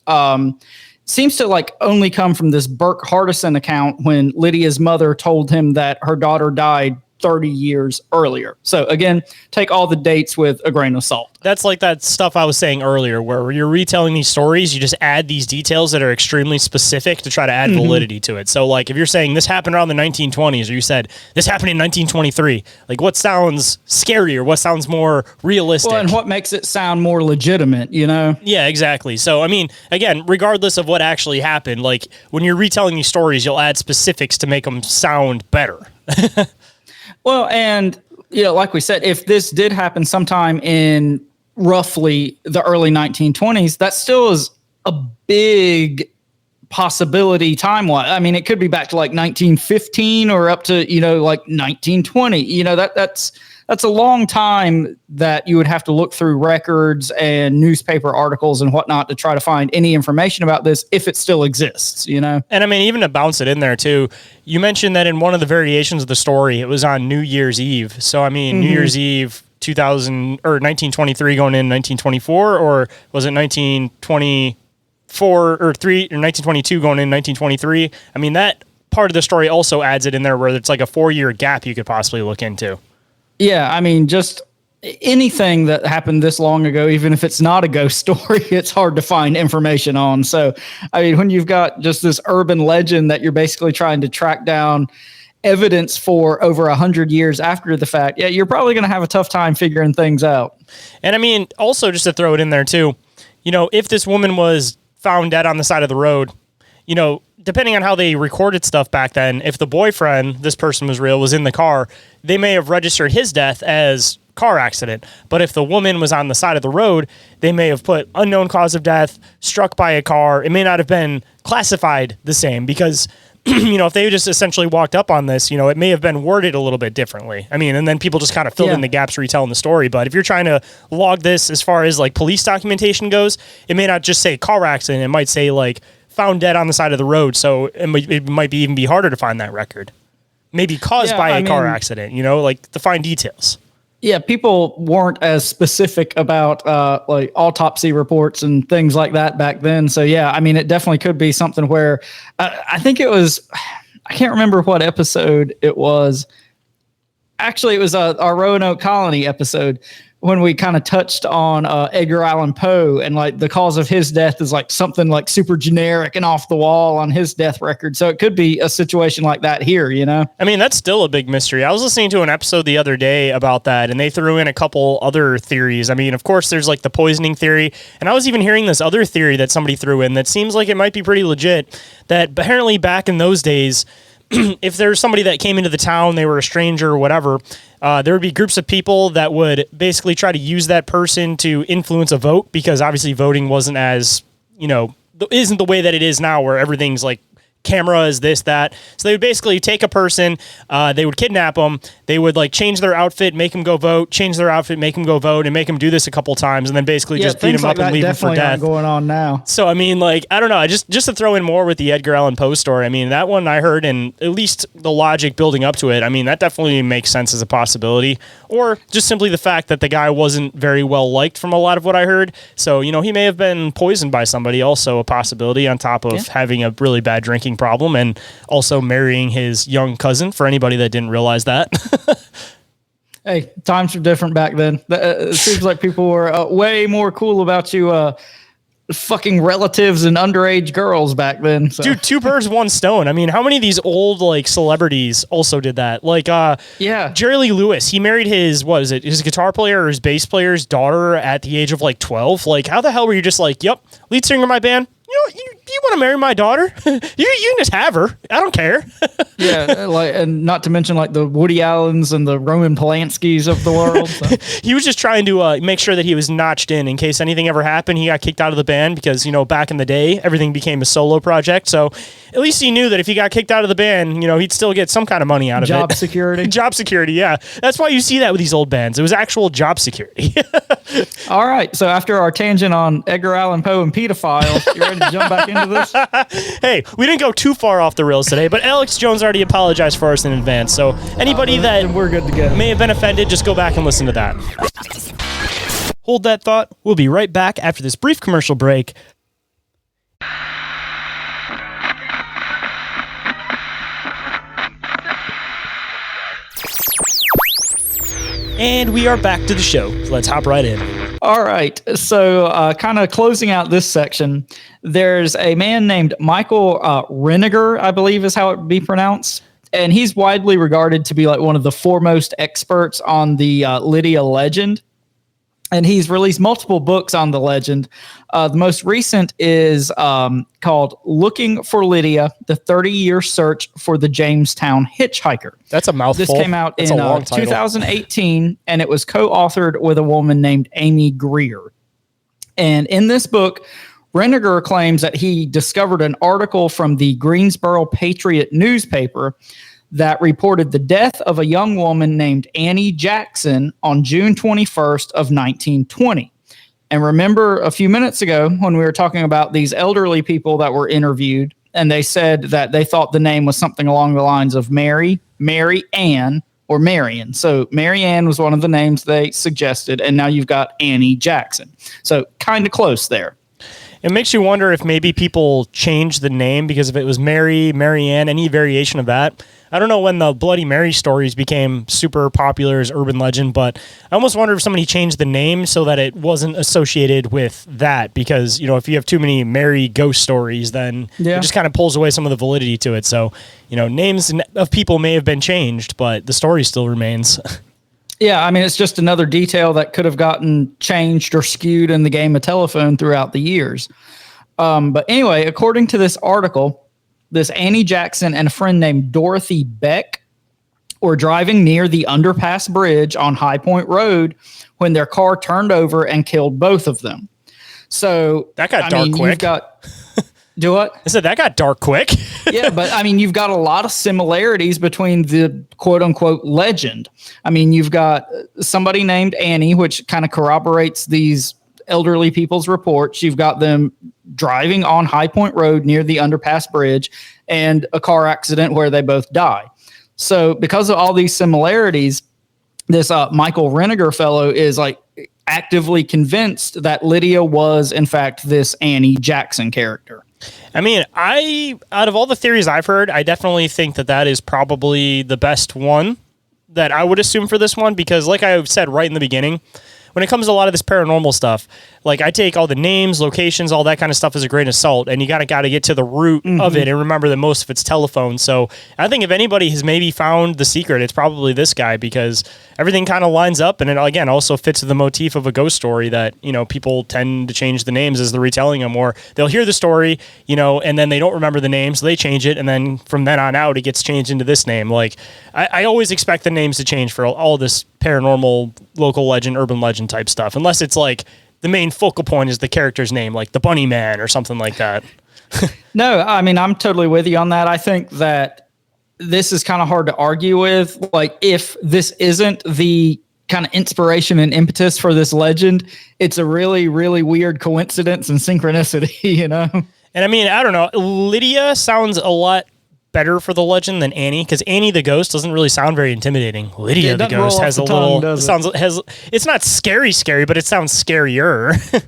seems to like only come from this Burke Hardison account when Lydia's mother told him that her daughter died 30 years earlier. So again, take all the dates with a grain of salt. That's like that stuff I was saying earlier, where you're retelling these stories, you just add these details that are extremely specific to try to add validity to it. So like if you're saying this happened around the 1920s, or you said this happened in 1923, like what sounds scarier, what sounds more realistic? Well, and what makes it sound more legitimate, you know? Yeah, exactly. So, I mean, again, regardless of what actually happened, like when you're retelling these stories, you'll add specifics to make them sound better. Well, and, you know, like we said, if this did happen sometime in roughly the early 1920s, that still is a big possibility time-wise. I mean, it could be back to like 1915 or up to, you know, like 1920. You know, that's a long time that you would have to look through records and newspaper articles and whatnot to try to find any information about this if it still exists, you know? And I mean, even to bounce it in there too, you mentioned that in one of the variations of the story, it was on New Year's Eve. So, I mean, New Year's Eve 2000 or 1923 going in 1924, or was it 1924 or 1922 going in 1923? I mean, that part of the story also adds it in there where it's like a 4-year gap you could possibly look into. Yeah, I mean, just anything that happened this long ago, even if it's not a ghost story, it's hard to find information on. So, I mean, when you've got just this urban legend that you're basically trying to track down evidence for over 100 years after the fact, yeah, you're probably going to have a tough time figuring things out. And I mean, also just to throw it in there too, you know, if this woman was found dead on the side of the road, you know, depending on how they recorded stuff back then, if the boyfriend, this person was real, was in the car, they may have registered his death as car accident. But if the woman was on the side of the road, they may have put unknown cause of death, struck by a car. It may not have been classified the same because, you know, if they just essentially walked up on this, you know, it may have been worded a little bit differently. I mean, and then people just kind of filled in the gaps retelling the story. But if you're trying to log this as far as like police documentation goes, it may not just say car accident. It might say like found dead on the side of the road, so it might even be harder to find that record. Maybe caused by a car accident, you know, like to find details. Yeah, people weren't as specific about like autopsy reports and things like that back then. So yeah, I mean, it definitely could be something where I think it was, I can't remember what episode it was. Actually, it was our Roanoke Colony episode when we kind of touched on Edgar Allan Poe, and like the cause of his death is like something like super generic and off the wall on his death record. So it could be a situation like that here, you know? I mean, that's still a big mystery. I was listening to an episode the other day about that, and they threw in a couple other theories. I mean, of course, there's like the poisoning theory, and I was even hearing this other theory that somebody threw in that seems like it might be pretty legit, that apparently back in those days, if there's somebody that came into the town, they were a stranger or whatever, there would be groups of people that would basically try to use that person to influence a vote, because obviously voting wasn't as, you know, isn't the way that it is now where everything's like cameras, this, that. So they would basically take a person, they would kidnap them, they would like change their outfit, make them go vote, change their outfit, make them go vote, and make them do this a couple times, and then basically just beat them up and leave them for death. Going on now. So I mean, like, I don't know, just to throw in more with the Edgar Allan Poe story, I mean, that one I heard, and at least the logic building up to it, I mean, that definitely makes sense as a possibility. Or just simply the fact that the guy wasn't very well liked from a lot of what I heard. So, you know, he may have been poisoned by somebody, also a possibility, on top of having a really bad drinking problem and also marrying his young cousin, for anybody that didn't realize that. Hey, times were different back then. It seems like people were way more cool about you fucking relatives and underage girls back then. So. Dude, 2 birds, 1 stone. I mean, how many of these old like celebrities also did that? Like, Jerry Lee Lewis, he married his guitar player or his bass player's daughter at the age of like 12. Like, how the hell were you just like, yep, lead singer of my band? You know, you want to marry my daughter? you can just have her. I don't care. Yeah, like, and not to mention like the Woody Allens and the Roman Polanskis of the world. So. He was just trying to make sure that he was notched in case anything ever happened. He got kicked out of the band because, you know, back in the day, everything became a solo project. So at least he knew that if he got kicked out of the band, you know, he'd still get some kind of money out of it. Job security. Job security, yeah. That's why you see that with these old bands. It was actual job security. All right. So after our tangent on Edgar Allan Poe and pedophiles, you ready to to jump back into this? Hey, we didn't go too far off the rails today, but Alex Jones already apologized for us in advance. So anybody that we're good to go. may have been offended, just go back and listen to that. Hold that thought. We'll be right back after this brief commercial break. And we are back to the show. Let's hop right in. All right. So kind of closing out this section, there's a man named Michael Reniger, I believe is how it would be pronounced. And he's widely regarded to be like one of the foremost experts on the Lydia legend. And he's released multiple books on the legend. The most recent is called Looking for Lydia, the 30-Year Search for the Jamestown Hitchhiker. That's a mouthful. This came out in 2018, and it was co-authored with a woman named Amy Greer. And in this book, Reniger claims that he discovered an article from the Greensboro Patriot newspaper that reported the death of a young woman named Annie Jackson on June 21st of 1920. And remember a few minutes ago when we were talking about these elderly people that were interviewed, and they said that they thought the name was something along the lines of Mary, Mary Ann, or Marion. So Mary Ann was one of the names they suggested, and now you've got Annie Jackson. So kind of close there. It makes you wonder if maybe people changed the name because if it was Mary, Marianne, any variation of that. I don't know when the Bloody Mary stories became super popular as urban legend, but I almost wonder if somebody changed the name so that it wasn't associated with that because, you know, if you have too many Mary ghost stories, then it just kind of pulls away some of the validity to it. So, you know, names of people may have been changed, but the story still remains. Yeah, I mean, it's just another detail that could have gotten changed or skewed in the game of telephone throughout the years. But anyway, according to this article, this Annie Jackson and a friend named Dorothy Beck were driving near the underpass bridge on High Point Road when their car turned over and killed both of them. So that got dark quick. Do what? I said that got dark quick. Yeah, but I mean, you've got a lot of similarities between the quote unquote legend. I mean, you've got somebody named Annie, which kind of corroborates these elderly people's reports. You've got them driving on High Point Road near the underpass bridge and a car accident where they both die. So because of all these similarities, this Michael Reniger fellow is like actively convinced that Lydia was in fact this Annie Jackson character. I mean, out of all the theories I've heard, I definitely think that is probably the best one that I would assume for this one, because like I said right in the beginning, when it comes to a lot of this paranormal stuff, like I take all the names, locations, all that kind of stuff as a grain of salt, and you got to get to the root of it and remember that most of it's telephone. So I think if anybody has maybe found the secret, it's probably this guy, because everything kind of lines up, and it again also fits the motif of a ghost story that, you know, people tend to change the names as they're retelling them, or they'll hear the story, you know, and then they don't remember the name, so they change it, and then from then on out it gets changed into this name. Like I always expect the names to change for all this paranormal, local legend, urban legend type stuff, unless it's like the main focal point is the character's name, like the Bunny Man or something like that. No, I mean, I'm totally with you on that. I think that this is kind of hard to argue with. Like, if this isn't the kind of inspiration and impetus for this legend, it's a really, really weird coincidence and synchronicity, you know? And I mean, I don't know, Lydia sounds a lot better for the legend than Annie, because Annie the ghost doesn't really sound very intimidating. Lydia the ghost has a little it's not scary, but it sounds scarier.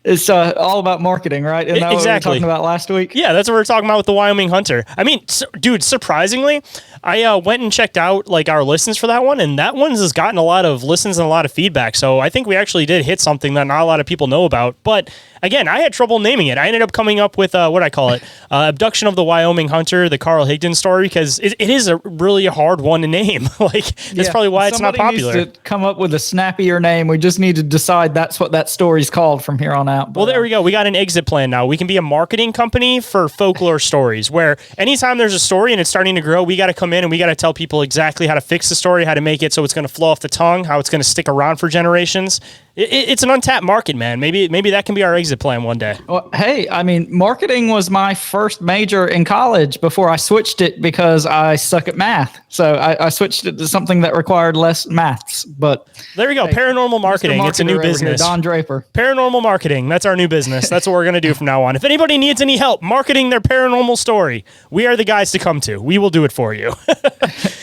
It's all about marketing, right? Isn't that what we were talking about last week? Yeah, that's what we were talking about with the Wyoming Hunter. I mean, dude, surprisingly, I went and checked out like our listens for that one, and that one has gotten a lot of listens and a lot of feedback. So I think we actually did hit something that not a lot of people know about. But again, I had trouble naming it. I ended up coming up with what I call it, Abduction of the Wyoming Hunter, the Carl Higdon story, because it is a really hard one to name. Like, that's probably why it's not popular. Needs to come up with a snappier name. We just need to decide that's what that story's called from here on out. Well, there we go. We got an exit plan now. We can be a marketing company for folklore stories, where anytime there's a story and it's starting to grow, we got to come in and we got to tell people exactly how to fix the story, how to make it so it's going to flow off the tongue, how it's going to stick around for generations. It's an untapped market, man. Maybe that can be our exit plan one day. Well, hey, I mean, marketing was my first major in college before I switched it because I suck at math. So I switched it to something that required less maths. But there we go. Hey, paranormal marketing. It's a new business. Don Draper. Paranormal marketing. That's our new business. That's what we're going to do from now on. If anybody needs any help marketing their paranormal story, we are the guys to come to. We will do it for you.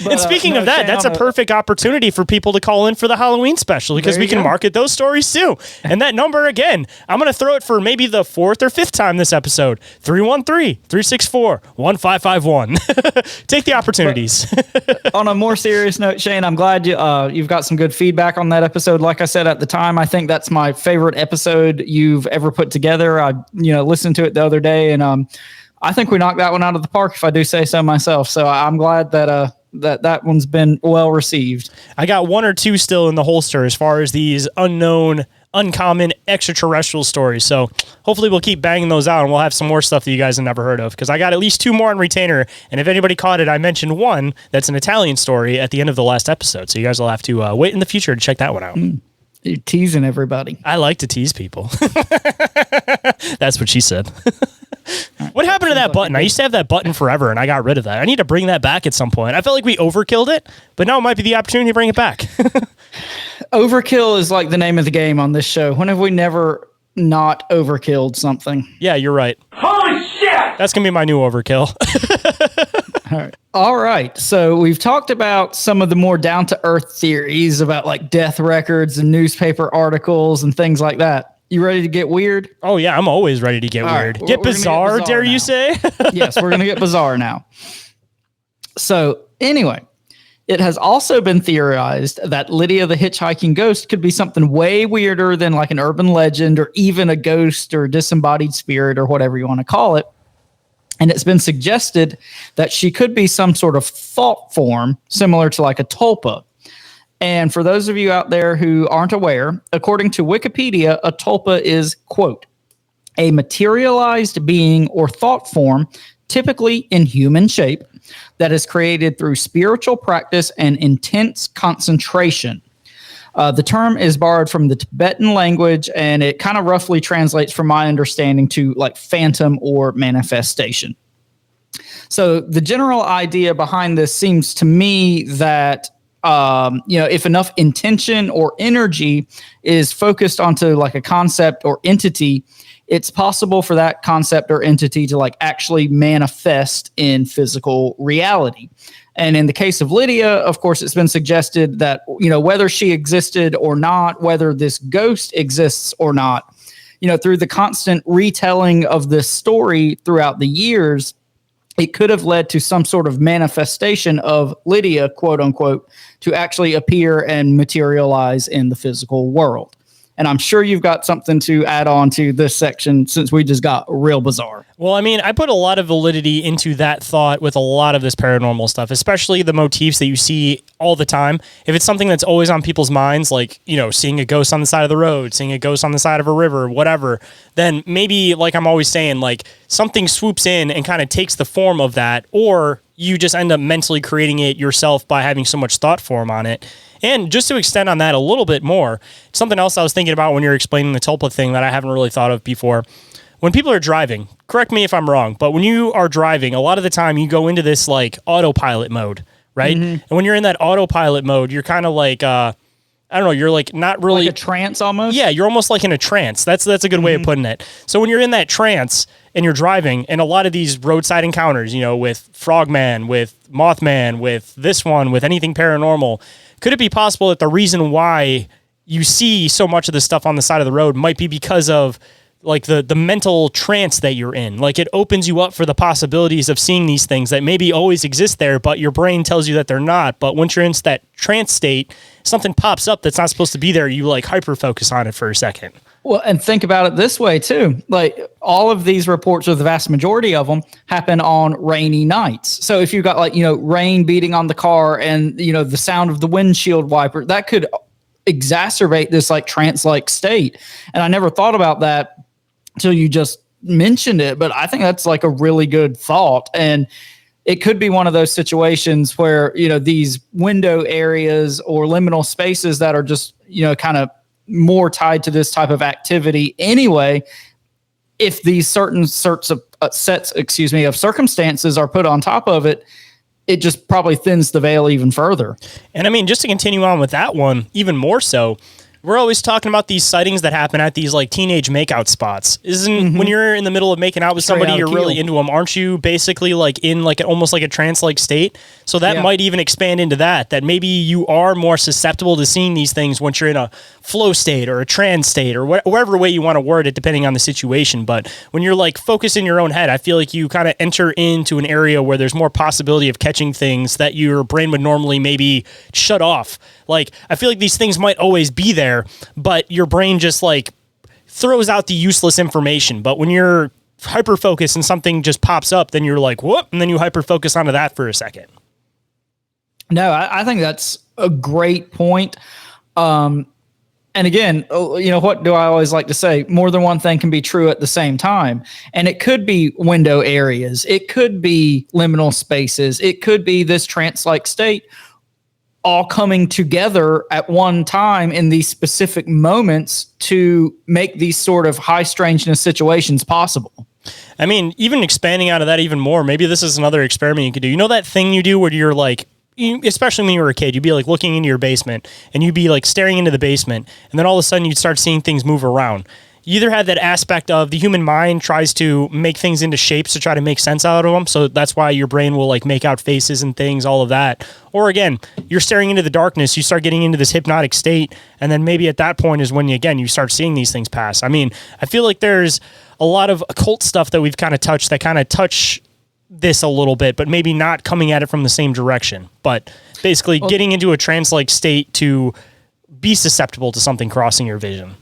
And speaking of that, that's a perfect opportunity for people to call in for the Halloween special because we can market those stories too. And that number again, I'm going to throw it for maybe the 4th or 5th time this episode. 313-364-1551. Take the opportunities. On a more serious note, Shayn, I'm glad you've got some good feedback on that episode. Like I said at the time, I think that's my favorite episode you've ever put together. I listened to it the other day, and I think we knocked that one out of the park, if I do say so myself. So I'm glad that that one's been well received. I got 1 or 2 still in the holster as far as these unknown, uncommon extraterrestrial stories. So hopefully we'll keep banging those out and we'll have some more stuff that you guys have never heard of, because I got at least 2 more on retainer. And if anybody caught it, I mentioned one that's an Italian story at the end of the last episode. So you guys will have to wait in the future to check that one out. You're teasing everybody. I like to tease people. That's what she said. What happened to that button? I used to have that button forever, and I got rid of that. I need to bring that back at some point. I felt like we overkilled it, but now it might be the opportunity to bring it back. Overkill is like the name of the game on this show. When have we never not overkilled something? Yeah, you're right. Holy shit! That's going to be my new overkill. All right. So we've talked about some of the more down-to-earth theories about like death records and newspaper articles and things like that. You ready to get weird? Oh, yeah. I'm always ready to get weird. Right, get bizarre, dare you say? Yes, we're going to get bizarre now. So anyway, it has also been theorized that Lydia the hitchhiking ghost could be something way weirder than like an urban legend or even a ghost or disembodied spirit or whatever you want to call it. And it's been suggested that she could be some sort of thought form similar to like a tulpa. And for those of you out there who aren't aware, according to Wikipedia, a tulpa is, quote, a materialized being or thought form, typically in human shape, that is created through spiritual practice and intense concentration. The term is borrowed from the Tibetan language, and it kind of roughly translates, from my understanding, to like phantom or manifestation. So the general idea behind this seems to me that if enough intention or energy is focused onto like a concept or entity, it's possible for that concept or entity to like actually manifest in physical reality. And in the case of Lydia, of course, it's been suggested that, whether she existed or not, whether this ghost exists or not, through the constant retelling of this story throughout the years, it could have led to some sort of manifestation of Lydia, quote unquote, to actually appear and materialize in the physical world. And I'm sure you've got something to add on to this section since we just got real bizarre. Well, I mean, I put a lot of validity into that thought with a lot of this paranormal stuff, especially the motifs that you see all the time. If it's something that's always on people's minds, like, seeing a ghost on the side of the road, seeing a ghost on the side of a river, whatever, then maybe, like I'm always saying, like something swoops in and kind of takes the form of that, or you just end up mentally creating it yourself by having so much thought form on it. And just to extend on that a little bit more, something else I was thinking about when you're explaining the tulpa thing that I haven't really thought of before. When people are driving, correct me if I'm wrong, but when you are driving, a lot of the time you go into this like autopilot mode, right? Mm-hmm. And when you're in that autopilot mode, you're kind of like, I don't know, you're like not really... Like a trance almost? Yeah, you're almost like in a trance. That's a good way of putting it. So when you're in that trance and you're driving, and a lot of these roadside encounters, with Frogman, with Mothman, with this one, with anything paranormal, could it be possible that the reason why you see so much of this stuff on the side of the road might be because of like the mental trance that you're in? Like it opens you up for the possibilities of seeing these things that maybe always exist there, but your brain tells you that they're not. But once you're in that trance state, something pops up that's not supposed to be there. You like hyper focus on it for a second. Well, and think about it this way too. Like all of these reports, or the vast majority of them, happen on rainy nights. So if you've got like, rain beating on the car and, the sound of the windshield wiper, that could exacerbate this like trance-like state. And I never thought about that until you just mentioned it, but I think that's like a really good thought. And it could be one of those situations where, these window areas or liminal spaces that are just, kind of more tied to this type of activity anyway. If these certain sets of circumstances are put on top of it, it just probably thins the veil even further. And I mean, just to continue on with that one, even more so, we're always talking about these sightings that happen at these like teenage makeout spots. Isn't when you're in the middle of making out with somebody, you're really into them, aren't you? Basically, like in like almost like a trance-like state. So that might even expand into that maybe you are more susceptible to seeing these things once you're in a flow state or a trance state or whatever way you want to word it, depending on the situation. But when you're like focused in your own head, I feel like you kind of enter into an area where there's more possibility of catching things that your brain would normally maybe shut off. Like, I feel like these things might always be there, but your brain just like throws out the useless information. But when you're hyper focused and something just pops up, then you're like, whoop, and then you hyper focus onto that for a second. No, I think that's a great point. And again, what do I always like to say? More than one thing can be true at the same time. And it could be window areas. It could be liminal spaces. It could be this trance-like state all coming together at one time in these specific moments to make these sort of high strangeness situations possible. I mean, even expanding out of that even more, maybe this is another experiment you could do. You know that thing you do where you're like, especially when you were a kid, you'd be like looking into your basement and you'd be like staring into the basement, and then all of a sudden you'd start seeing things move around. You either had that aspect of the human mind tries to make things into shapes to try to make sense out of them. So that's why your brain will like make out faces and things, all of that. Or again, you're staring into the darkness, you start getting into this hypnotic state. And then maybe at that point is when you start seeing these things pass. I mean, I feel like there's a lot of occult stuff that we've kind of touched that kind of touch this a little bit, but maybe not coming at it from the same direction. But basically getting into a trance-like state to be susceptible to something crossing your vision.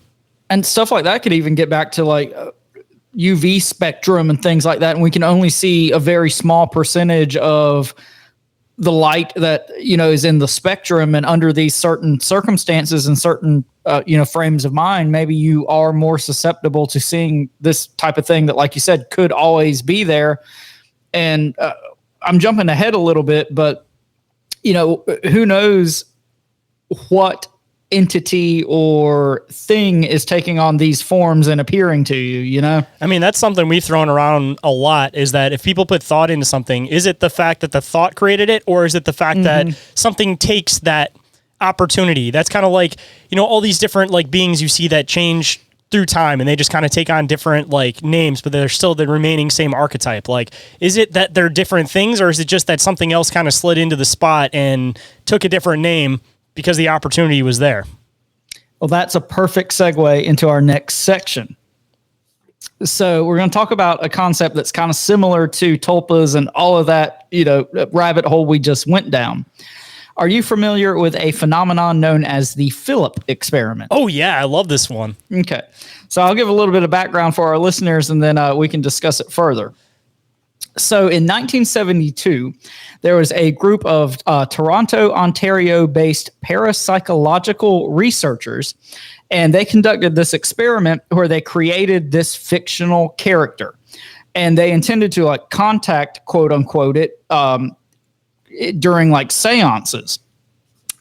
And stuff like that could even get back to like UV spectrum and things like that. And we can only see a very small percentage of the light that, is in the spectrum. And under these certain circumstances and certain, frames of mind, maybe you are more susceptible to seeing this type of thing that, like you said, could always be there. And I'm jumping ahead a little bit, but, who knows what entity or thing is taking on these forms and appearing to you, I mean, that's something we've thrown around a lot, is that if people put thought into something, is it the fact that the thought created it, or is it the fact that something takes that opportunity? That's kind of like, all these different like beings you see that change through time and they just kind of take on different like names, but they're still the remaining same archetype. Like, is it that they're different things, or is it just that something else kind of slid into the spot and took a different name because the opportunity was there? Well, that's a perfect segue into our next section. So we're going to talk about a concept that's kind of similar to tulpas and all of that, rabbit hole we just went down. Are you familiar with a phenomenon known as the Philip experiment? Oh, yeah. I love this one. Okay. So I'll give a little bit of background for our listeners, and then we can discuss it further. So in 1972, there was a group of Toronto, Ontario-based parapsychological researchers, and they conducted this experiment where they created this fictional character, and they intended to like contact, quote unquote, it during like seances.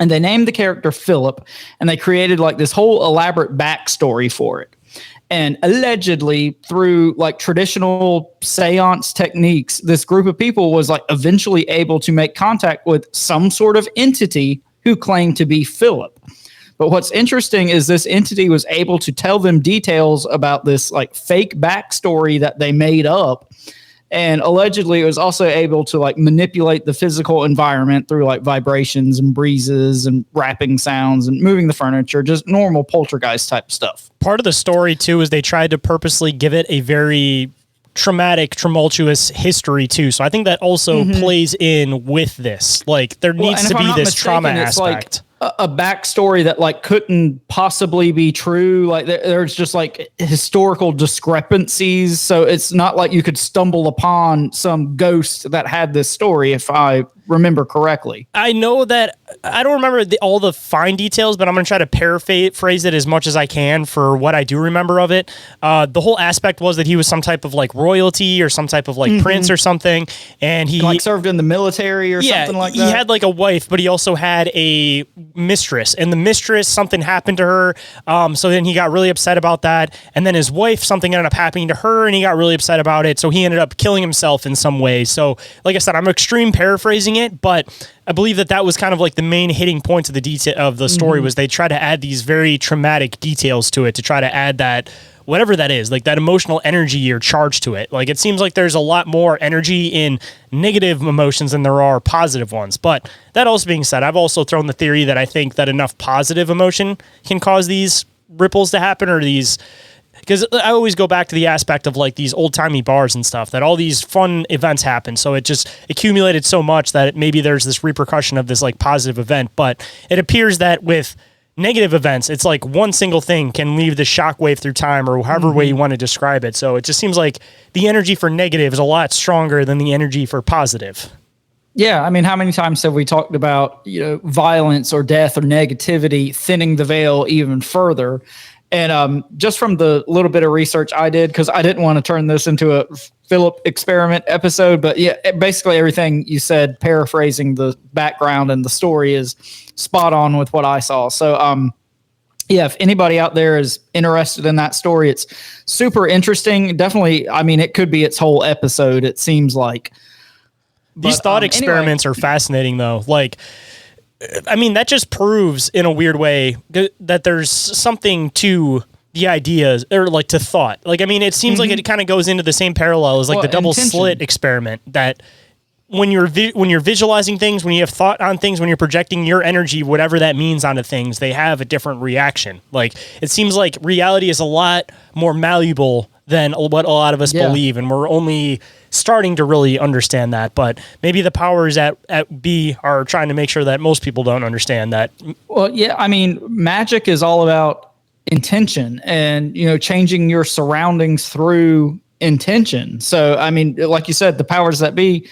And they named the character Philip, and they created like this whole elaborate backstory for it. And allegedly, through like traditional seance techniques, this group of people was like eventually able to make contact with some sort of entity who claimed to be Philip. But what's interesting is this entity was able to tell them details about this like fake backstory that they made up. And allegedly, it was also able to like manipulate the physical environment through like vibrations and breezes and rapping sounds and moving the furniture, just normal poltergeist type stuff. Part of the story, too, is they tried to purposely give it a very traumatic, tumultuous history, too. So I think that also plays in with this. Like, there needs to be this trauma aspect. A backstory that like couldn't possibly be true. Like there's just like historical discrepancies. So it's not like you could stumble upon some ghost that had this story, if I remember correctly. I know that I don't remember all the fine details, but I'm going to try to paraphrase it as much as I can for what I do remember of it. The whole aspect was that he was some type of like royalty or some type of like prince or something. And he like served in the military or something like that. He had like a wife, but he also had a mistress, and the mistress, something happened to her. So then he got really upset about that. And then his wife, something ended up happening to her and he got really upset about it. So he ended up killing himself in some way. So like I said, I'm extreme paraphrasing it, but I believe that was kind of like the main hitting points of the detail of the story was they try to add these very traumatic details to it to try to add that, whatever that is, like that emotional energy or charge to it. Like it seems like there's a lot more energy in negative emotions than there are positive ones. But that also being said, I've also thrown the theory that I think that enough positive emotion can cause these ripples to happen, or these, because I always go back to the aspect of like these old timey bars and stuff, that all these fun events happen. So it just accumulated so much that maybe there's this repercussion of this like positive event. But it appears that with negative events, it's like one single thing can leave the shockwave through time, or however way you want to describe it. So it just seems like the energy for negative is a lot stronger than the energy for positive. Yeah, I mean, how many times have we talked about, violence or death or negativity thinning the veil even further? And just from the little bit of research I did, because I didn't want to turn this into a Philip experiment episode, but yeah, basically everything you said, paraphrasing the background and the story, is spot on with what I saw. So, yeah, if anybody out there is interested in that story, it's super interesting. Definitely, I mean, it could be its whole episode, it seems like. These thought experiments are fascinating, though. Like, I mean, that just proves in a weird way that there's something to the ideas, or like to thought. Like, I mean, it seems like it kind of goes into the same parallel as like the double slit experiment, that when you're visualizing things, when you have thought on things, when you're projecting your energy, whatever that means onto things, they have a different reaction. Like, it seems like reality is a lot more malleable than what a lot of us believe, and we're only starting to really understand that. But maybe the powers at B are trying to make sure that most people don't understand that. Well, yeah, I mean, magic is all about intention and, changing your surroundings through intention. So, I mean, like you said, the powers that be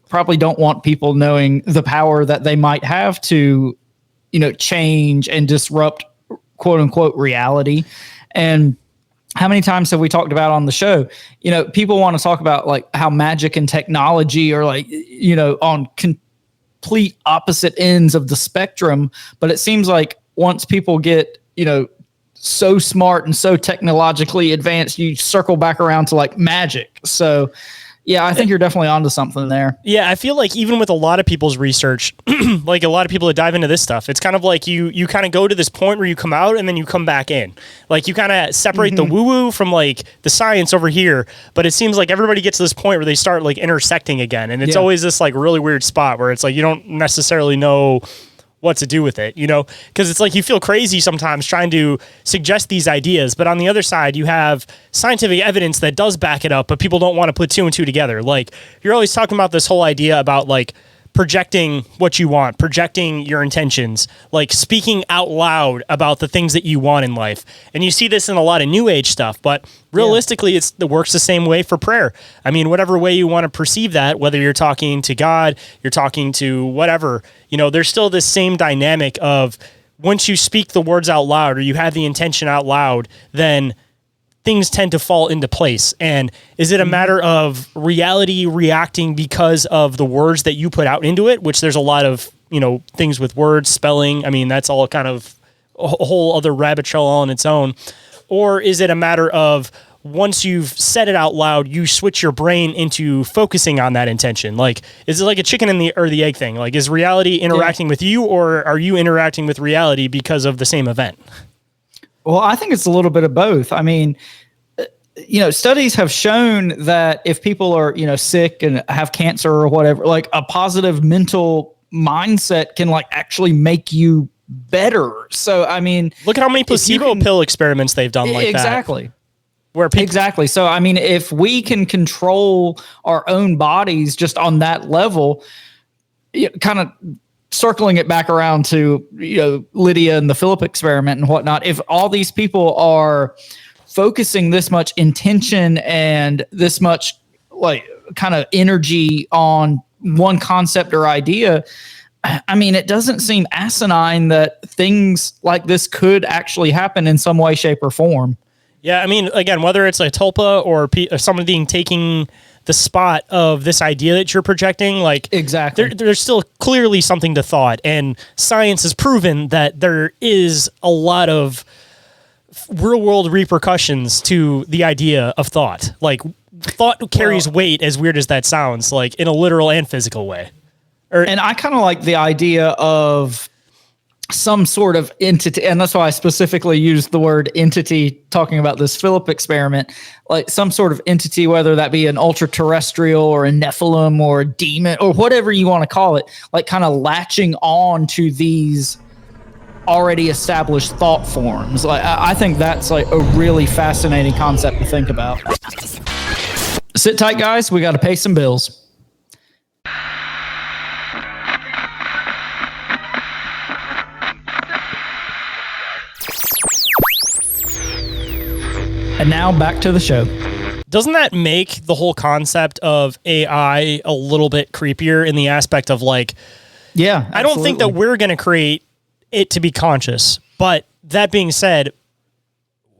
probably don't want people knowing the power that they might have to, change and disrupt, quote unquote, reality. And how many times have we talked about on the show, people want to talk about like how magic and technology are like, on complete opposite ends of the spectrum. But it seems like once people get, so smart and so technologically advanced, you circle back around to like magic. So yeah, I think you're definitely onto something there. Yeah, I feel like even with a lot of people's research, like a lot of people that dive into this stuff, it's kind of like you kind of go to this point where you come out and then you come back in. Like you kind of separate the woo-woo from like the science over here, but it seems like everybody gets to this point where they start like intersecting again. And it's always this like really weird spot where it's like you don't necessarily know what to do with it, because it's like you feel crazy sometimes trying to suggest these ideas, but on the other side you have scientific evidence that does back it up, but people don't want to put two and two together. Like you're always talking about this whole idea about like projecting what you want, projecting your intentions, like speaking out loud about the things that you want in life. And you see this in a lot of new age stuff, but realistically it works the same way for prayer. I mean, whatever way you want to perceive that, whether you're talking to God, you're talking to whatever, there's still this same dynamic of once you speak the words out loud or you have the intention out loud, then things tend to fall into place. And is it a matter of reality reacting because of the words that you put out into it, which there's a lot of, things with words, spelling. I mean, that's all kind of a whole other rabbit trail all on its own. Or is it a matter of once you've said it out loud, you switch your brain into focusing on that intention? Like, is it like a chicken and the egg thing? Like, is reality interacting with you, or are you interacting with reality because of the same event? Well, I think it's a little bit of both. I mean, studies have shown that if people are, sick and have cancer or whatever, like a positive mental mindset can like actually make you better. So, I mean, look at how many placebo pill experiments they've done like that. Exactly. Exactly. So, I mean, if we can control our own bodies just on that level, kind of circling it back around to, Lydia and the Philip experiment and whatnot, if all these people are focusing this much intention and this much like kind of energy on one concept or idea, I mean, it doesn't seem asinine that things like this could actually happen in some way, shape, or form. Yeah, I mean, again, whether it's a tulpa or somebody taking the spot of this idea that you're projecting, like exactly, there's still clearly something to thought, and science has proven that there is a lot of real world repercussions to the idea of thought. Like thought carries weight, as weird as that sounds, like in a literal and physical way. And I kind of like the idea of some sort of entity, and that's why I specifically used the word entity talking about this Philip experiment, like some sort of entity, whether that be an ultra terrestrial or a Nephilim or a demon or whatever you want to call it, like kind of latching on to these already established thought forms. Like I think that's like a really fascinating concept to think about. Sit tight, guys. We got to pay some bills. And now back to the show. Doesn't that make the whole concept of AI a little bit creepier in the aspect of like, yeah, absolutely. I don't think that we're going to create it to be conscious. But that being said,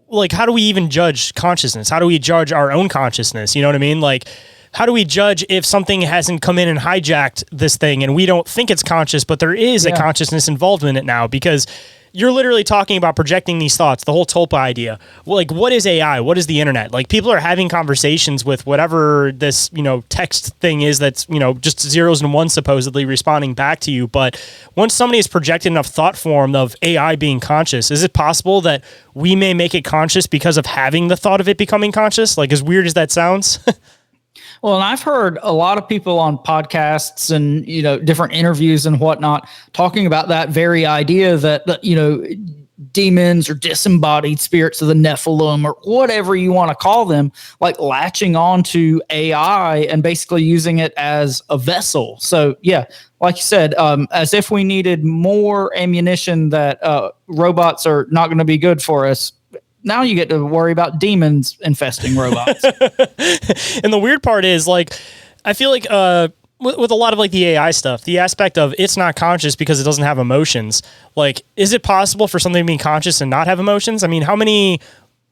like, how do we even judge consciousness? How do we judge our own consciousness? You know what I mean? Like, how do we judge if something hasn't come in and hijacked this thing and we don't think it's conscious, but there is a consciousness involved in it now? Because you're literally talking about projecting these thoughts, the whole tulpa idea. Well, like, what is AI? What is the internet? Like, people are having conversations with whatever this, text thing is that's, just zeros and ones supposedly responding back to you. But once somebody has projected enough thought form of AI being conscious, is it possible that we may make it conscious because of having the thought of it becoming conscious? Like, as weird as that sounds. Well, and I've heard a lot of people on podcasts and, different interviews and whatnot talking about that very idea that, demons or disembodied spirits of the Nephilim or whatever you want to call them, like latching on to AI and basically using it as a vessel. So, yeah, like you said, as if we needed more ammunition that robots are not going to be good for us. Now you get to worry about demons infesting robots. And the weird part is, like, I feel like with a lot of like the AI stuff, the aspect of it's not conscious because it doesn't have emotions. Like, is it possible for something to be conscious and not have emotions? I mean, how many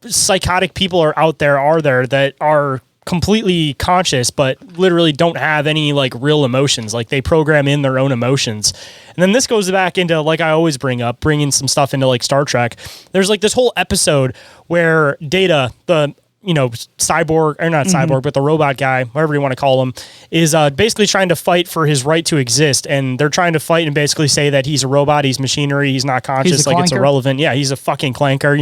psychotic people are there that are completely conscious but literally don't have any like real emotions? Like, they program in their own emotions. And then this goes back into, like, I always bringing some stuff into like Star Trek. There's like this whole episode where Data, the cyborg, or not cyborg, but the robot guy, whatever you want to call him, is basically trying to fight for his right to exist. And they're trying to fight and basically say that he's a robot, he's machinery, he's not conscious, like, it's irrelevant. Yeah, he's a fucking clanker,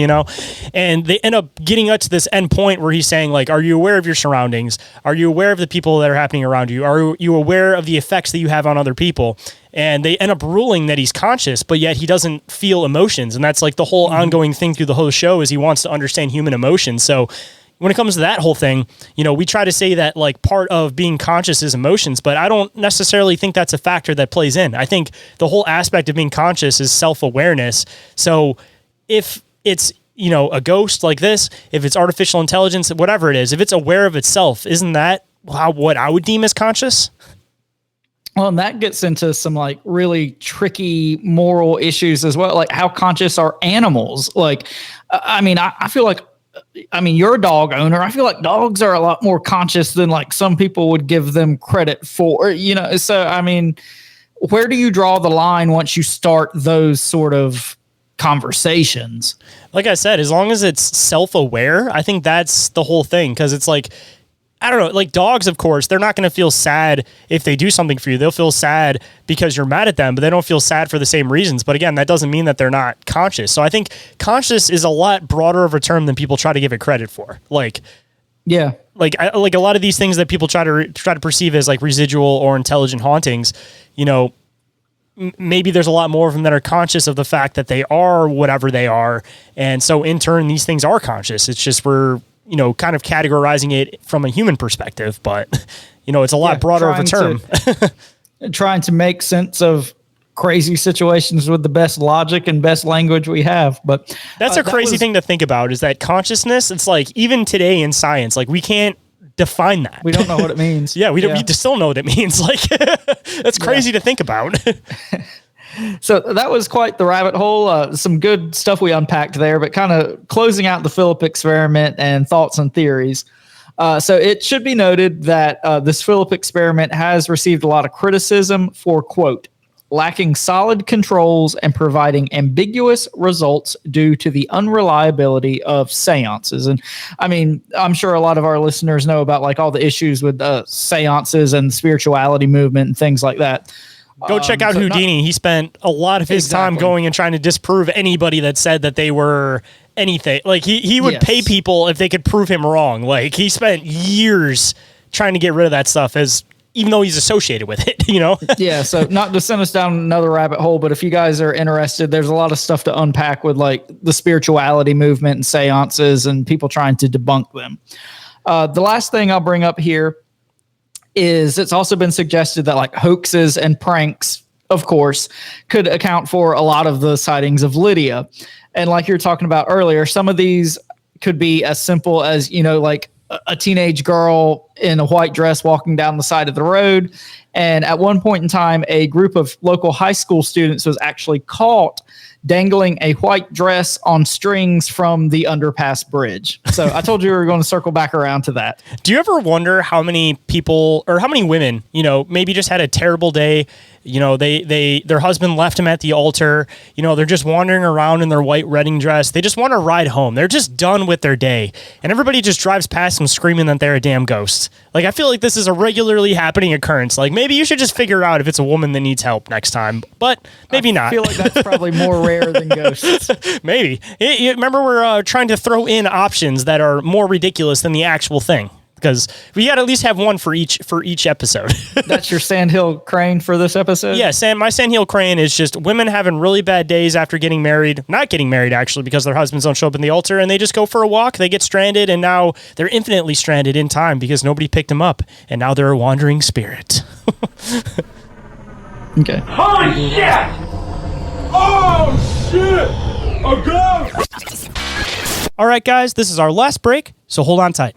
And they end up getting up to this end point where he's saying, like, are you aware of your surroundings? Are you aware of the people that are happening around you? Are you aware of the effects that you have on other people? And they end up ruling that he's conscious, but yet he doesn't feel emotions. And that's like the whole ongoing thing through the whole show, is he wants to understand human emotions. So when it comes to that whole thing, we try to say that like part of being conscious is emotions, but I don't necessarily think that's a factor that plays in. I think the whole aspect of being conscious is self-awareness. So if it's, a ghost like this, if it's artificial intelligence, whatever it is, if it's aware of itself, isn't that what I would deem as conscious? Well, and that gets into some like really tricky moral issues as well. Like, how conscious are animals? Like, I feel like, you're a dog owner. I feel like dogs are a lot more conscious than like some people would give them credit for, So, where do you draw the line once you start those sort of conversations? Like I said, as long as it's self-aware, I think that's the whole thing. Cause it's like, I don't know, like dogs, of course, they're not going to feel sad if they do something for you. They'll feel sad because you're mad at them, but they don't feel sad for the same reasons. But again, that doesn't mean that they're not conscious. So I think conscious is a lot broader of a term than people try to give it credit for. Like, yeah, like a lot of these things that people try to perceive as like residual or intelligent hauntings, maybe there's a lot more of them that are conscious of the fact that they are whatever they are. And so in turn, these things are conscious. It's just we're, kind of categorizing it from a human perspective, but it's a lot broader of a term. Trying to make sense of crazy situations with the best logic and best language we have. But that's a crazy thing to think about, is that consciousness, it's like, even today in science, like, we can't define that. We don't know what it means. Yeah, we still know what it means. Like, that's crazy to think about. So that was quite the rabbit hole. Some good stuff we unpacked there, but kind of closing out the Philip experiment and thoughts and theories. So it should be noted that this Philip experiment has received a lot of criticism for, quote, lacking solid controls and providing ambiguous results due to the unreliability of seances. And I mean, I'm sure a lot of our listeners know about like all the issues with seances and spirituality movement and things like that. Go check out Houdini. He spent a lot of his time going and trying to disprove anybody that said that they were anything. Like he would pay people if they could prove him wrong. Like he spent years trying to get rid of that stuff, as even though he's associated with it, you know? Yeah. So not to send us down another rabbit hole, but if you guys are interested, there's a lot of stuff to unpack with like the spirituality movement and seances and people trying to debunk them. The last thing I'll bring up here is it's also been suggested that like hoaxes and pranks, of course, could account for a lot of the sightings of Lydia. And like you were talking about earlier, some of these could be as simple as, you know, like a teenage girl in a white dress walking down the side of the road. And at one point in time, a group of local high school students was actually caught dangling a white dress on strings from the underpass bridge. So I told you we were going to circle back around to that. Do you ever wonder how many people or how many women, you know, maybe just had a terrible day? You know, their husband left them at the altar. You know, they're just wandering around in their white wedding dress. They just want to ride home. They're just done with their day. And everybody just drives past them screaming that they're a damn ghost. Like, I feel like this is a regularly happening occurrence. Like, maybe you should just figure out if it's a woman that needs help next time. But maybe not. I feel like that's probably more rare than ghosts. Maybe. Remember, we're trying to throw in options that are more ridiculous than the actual thing. Because we got to at least have one for each episode. That's your sandhill crane for this episode? Yeah, my sandhill crane is just women having really bad days after getting married. Not getting married, actually, because their husbands don't show up in the altar, and they just go for a walk. They get stranded, and now they're infinitely stranded in time because nobody picked them up, and now they're a wandering spirit. Okay. Holy shit! Oh, shit! A ghost! All right, guys, this is our last break, so hold on tight.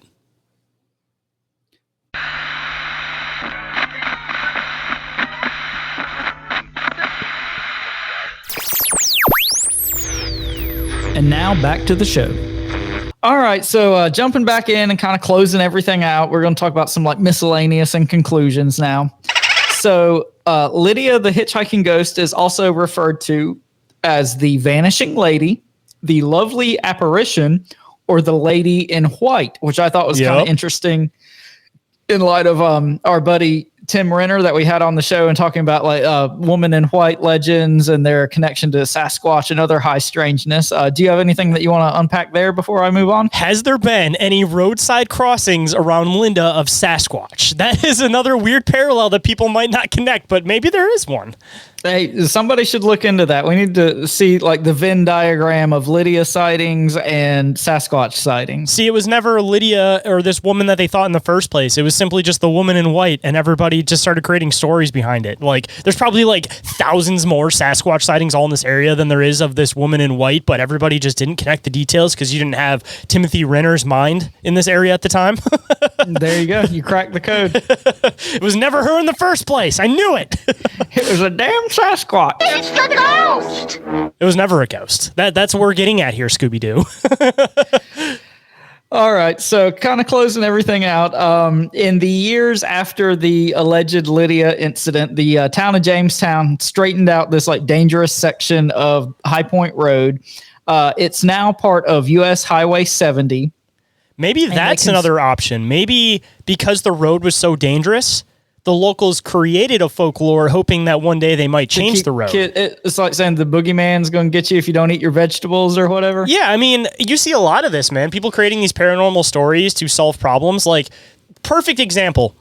And now back to the show. All right, so jumping back in and kind of closing everything out, we're going to talk about some like miscellaneous and conclusions now. So Lydia the Hitchhiking Ghost is also referred to as the Vanishing Lady, the Lovely Apparition, or the Lady in White, which I thought was kind of interesting in light of our buddy Tim Renner that we had on the show and talking about like woman in white legends and their connection to Sasquatch and other high strangeness. Do you have anything that you want to unpack there before I move on? Has there been any roadside crossings around Linda of Sasquatch? That is another weird parallel that people might not connect, but maybe there is one. Hey, somebody should look into that. We need to see like the Venn diagram of Lydia sightings and Sasquatch sightings. See, it was never Lydia or this woman that they thought in the first place. It was simply just the woman in white, and everybody just started creating stories behind it. Like, there's probably like thousands more Sasquatch sightings all in this area than there is of this woman in white, but everybody just didn't connect the details because you didn't have Timothy Renner's mind in this area at the time. There you go. You cracked the code. It was never her in the first place. I knew it. It was a damn Sasquatch. It's the ghost! It was never a ghost. That's what we're getting at here, Scooby-Doo. All right, so kind of closing everything out. In the years after the alleged Lydia incident, the town of Jamestown straightened out this like dangerous section of High Point Road. It's now part of U.S. Highway 70. Maybe that's another option. Maybe because the road was so dangerous, the locals created a folklore hoping that one day they might change the road. It's like saying the boogeyman's going to get you if you don't eat your vegetables or whatever. Yeah, I mean, you see a lot of this, man. People creating these paranormal stories to solve problems. Like, perfect example.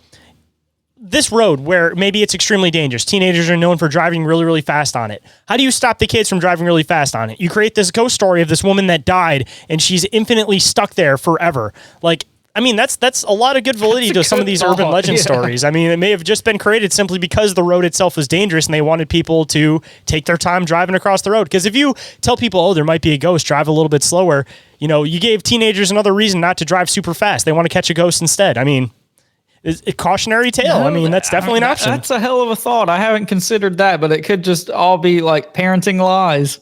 This road where maybe it's extremely dangerous. Teenagers are known for driving really, really fast on it. How do you stop the kids from driving really fast on it? You create this ghost story of this woman that died and she's infinitely stuck there forever. Like, I mean, that's a lot of good validity to some of these urban legend stories. I mean, it may have just been created simply because the road itself was dangerous and they wanted people to take their time driving across the road. Because if you tell people, oh, there might be a ghost, drive a little bit slower, You know, you gave teenagers another reason not to drive super fast. They want to catch a ghost instead. I mean, it's a cautionary tale. No, I mean, that's definitely an option. That's a hell of a thought. I haven't considered that, but it could just all be like parenting lies.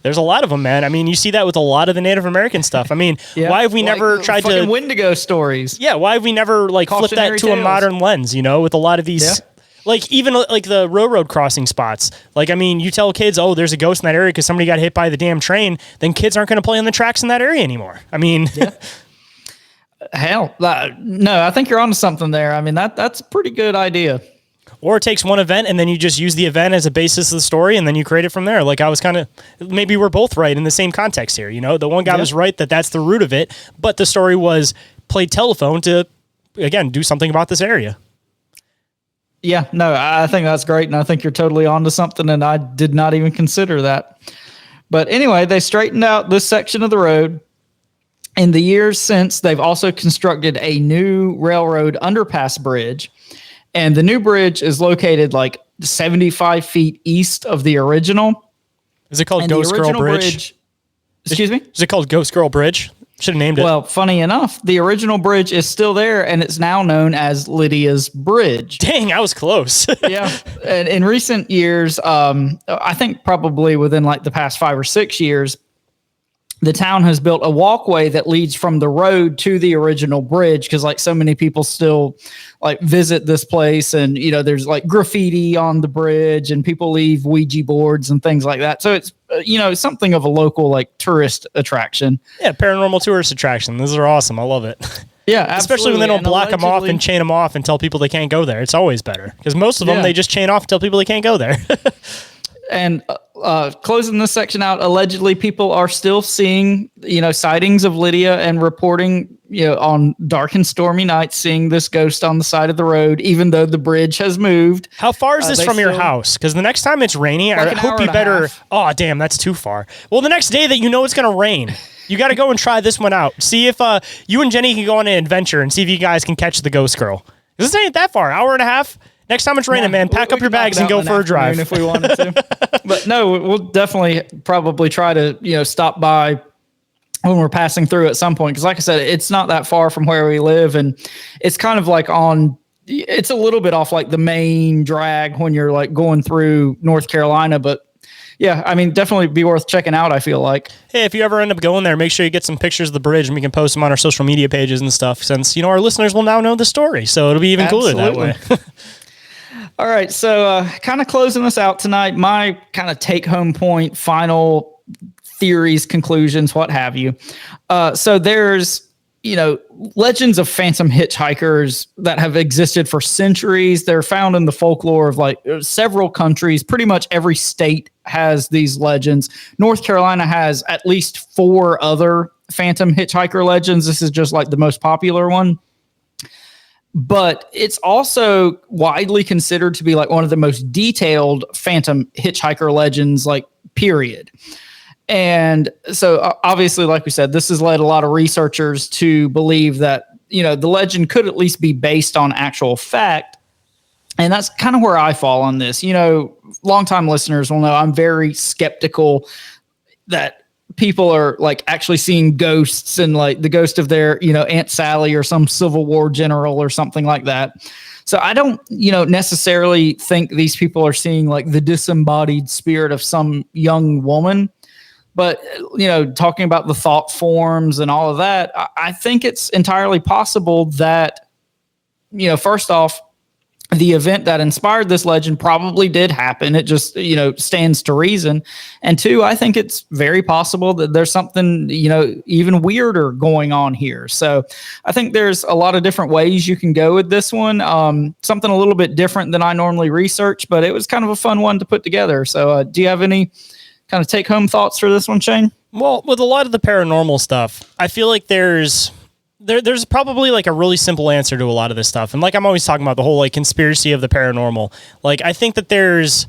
There's a lot of them, man. I mean, you see that with a lot of the Native American stuff. I mean, why have we never tried to Wendigo stories? Yeah, why have we never like flipped that to a modern lens? You know, with a lot of these, like even like the railroad crossing spots. Like, I mean, you tell kids, oh, there's a ghost in that area because somebody got hit by the damn train. Then kids aren't going to play on the tracks in that area anymore. I mean, hell, no, I think you're onto something there. I mean, that's a pretty good idea. Or it takes one event and then you just use the event as a basis of the story and then you create it from there. Like I was kind of, maybe we're both right in the same context here. You know, the one guy was right that's the root of it, but the story was played telephone to, again, do something about this area. Yeah, no, I think that's great. And I think you're totally onto something. And I did not even consider that. But anyway, they straightened out this section of the road. In the years since, they've also constructed a new railroad underpass bridge. And the new bridge is located like 75 feet east of the original. Is it called Ghost Girl Bridge? Excuse me? Is it called Ghost Girl Bridge? Should have named it. Well, funny enough, the original bridge is still there, and it's now known as Lydia's Bridge. Dang, I was close. Yeah. And in recent years, I think probably within like the past 5 or 6 years, the town has built a walkway that leads from the road to the original bridge because like so many people still like visit this place and, you know, there's like graffiti on the bridge and people leave Ouija boards and things like that. So it's, you know, something of a local like tourist attraction. Yeah, paranormal tourist attraction. These are awesome. I love it. Yeah, absolutely. Especially when they don't block them off and chain them off and tell people they can't go there. It's always better because most of them, they just chain off and tell people they can't go there. And closing this section out, allegedly people are still seeing, you know, sightings of Lydia and reporting, you know, on dark and stormy nights, seeing this ghost on the side of the road, even though the bridge has moved. How far is this from your house? Because the next time it's rainy, like I hope you better. Oh, damn, that's too far. Well, the next day that you know it's going to rain, you got to go and try this one out. See if you and Jenny can go on an adventure and see if you guys can catch the ghost girl. This ain't that far. Hour and a half. Next time it's raining, man, pack up your bags and go for a drive. If we wanted to. But no, we'll definitely probably try to, you know, stop by when we're passing through at some point. Because like I said, it's not that far from where we live. And it's kind of like it's a little bit off like the main drag when you're like going through North Carolina. But yeah, I mean, definitely be worth checking out, I feel like. Hey, if you ever end up going there, make sure you get some pictures of the bridge and we can post them on our social media pages and stuff since, you know, our listeners will now know the story. So it'll be even cooler that way. All right, so kind of closing us out tonight, my kind of take-home point, final theories, conclusions, what have you. So there's, you know, legends of phantom hitchhikers that have existed for centuries. They're found in the folklore of like several countries. Pretty much every state has these legends. North Carolina has at least 4 other phantom hitchhiker legends. This is just like the most popular one. But it's also widely considered to be like one of the most detailed phantom hitchhiker legends, like period. And so obviously, like we said, this has led a lot of researchers to believe that, you know, the legend could at least be based on actual fact. And that's kind of where I fall on this. You know, longtime listeners will know I'm very skeptical that people are like actually seeing ghosts and like the ghost of their, you know, Aunt Sally or some Civil War general or something like that. So I don't, you know, necessarily think these people are seeing like the disembodied spirit of some young woman. But, you know, talking about the thought forms and all of that, I think it's entirely possible that, you know, first off, the event that inspired this legend probably did happen. It just, you know, stands to reason. And 2, I think it's very possible that there's something, you know, even weirder going on here. So I think there's a lot of different ways you can go with this one. Something a little bit different than I normally research, but it was kind of a fun one to put together. So do you have any kind of take home thoughts for this one, Shayn? Well, with a lot of the paranormal stuff, I feel like there's probably like a really simple answer to a lot of this stuff. And like I'm always talking about the whole like conspiracy of the paranormal. Like I think that there's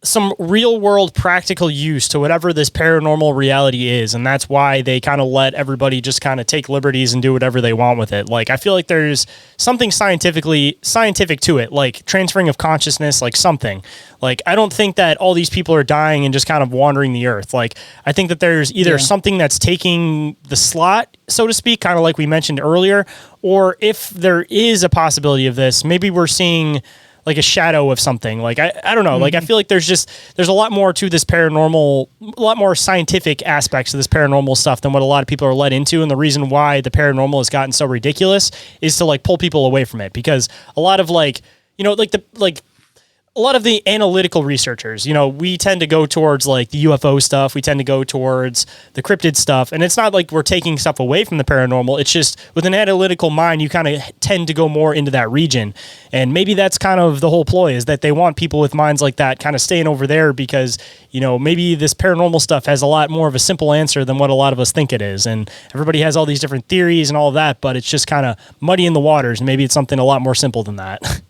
some real world practical use to whatever this paranormal reality is, and that's why they kind of let everybody just kind of take liberties and do whatever they want with it. Like, I feel like there's something scientific to it, like transferring of consciousness, like something. Like, I don't think that all these people are dying and just kind of wandering the earth. Like, I think that there's either something that's taking the slot, so to speak, kind of like we mentioned earlier, or if there is a possibility of this, maybe we're seeing like a shadow of something. Like, I don't know. Like, I feel like there's a lot more to this paranormal, a lot more scientific aspects of this paranormal stuff than what a lot of people are led into. And the reason why the paranormal has gotten so ridiculous is to like pull people away from it, because a lot of like, you know, a lot of the analytical researchers, you know, we tend to go towards like the UFO stuff. We tend to go towards the cryptid stuff. And it's not like we're taking stuff away from the paranormal. It's just with an analytical mind, you kind of tend to go more into that region. And maybe that's kind of the whole ploy, is that they want people with minds like that kind of staying over there because, you know, maybe this paranormal stuff has a lot more of a simple answer than what a lot of us think it is. And everybody has all these different theories and all of that, but it's just kind of muddy in the waters. And maybe it's something a lot more simple than that.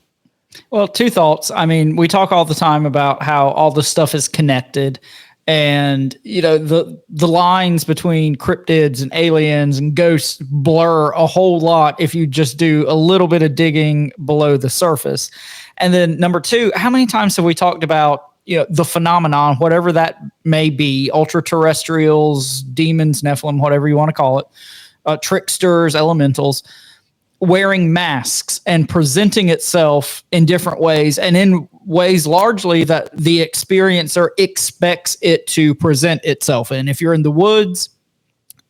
Well, two thoughts. I mean, we talk all the time about how all this stuff is connected, and you know, the lines between cryptids and aliens and ghosts blur a whole lot if you just do a little bit of digging below the surface. And then number two, how many times have we talked about, you know, the phenomenon, whatever that may be, ultra terrestrials, demons, Nephilim, whatever you want to call it, tricksters, elementals, wearing masks and presenting itself in different ways, and in ways largely that the experiencer expects it to present itself in. If you're in the woods,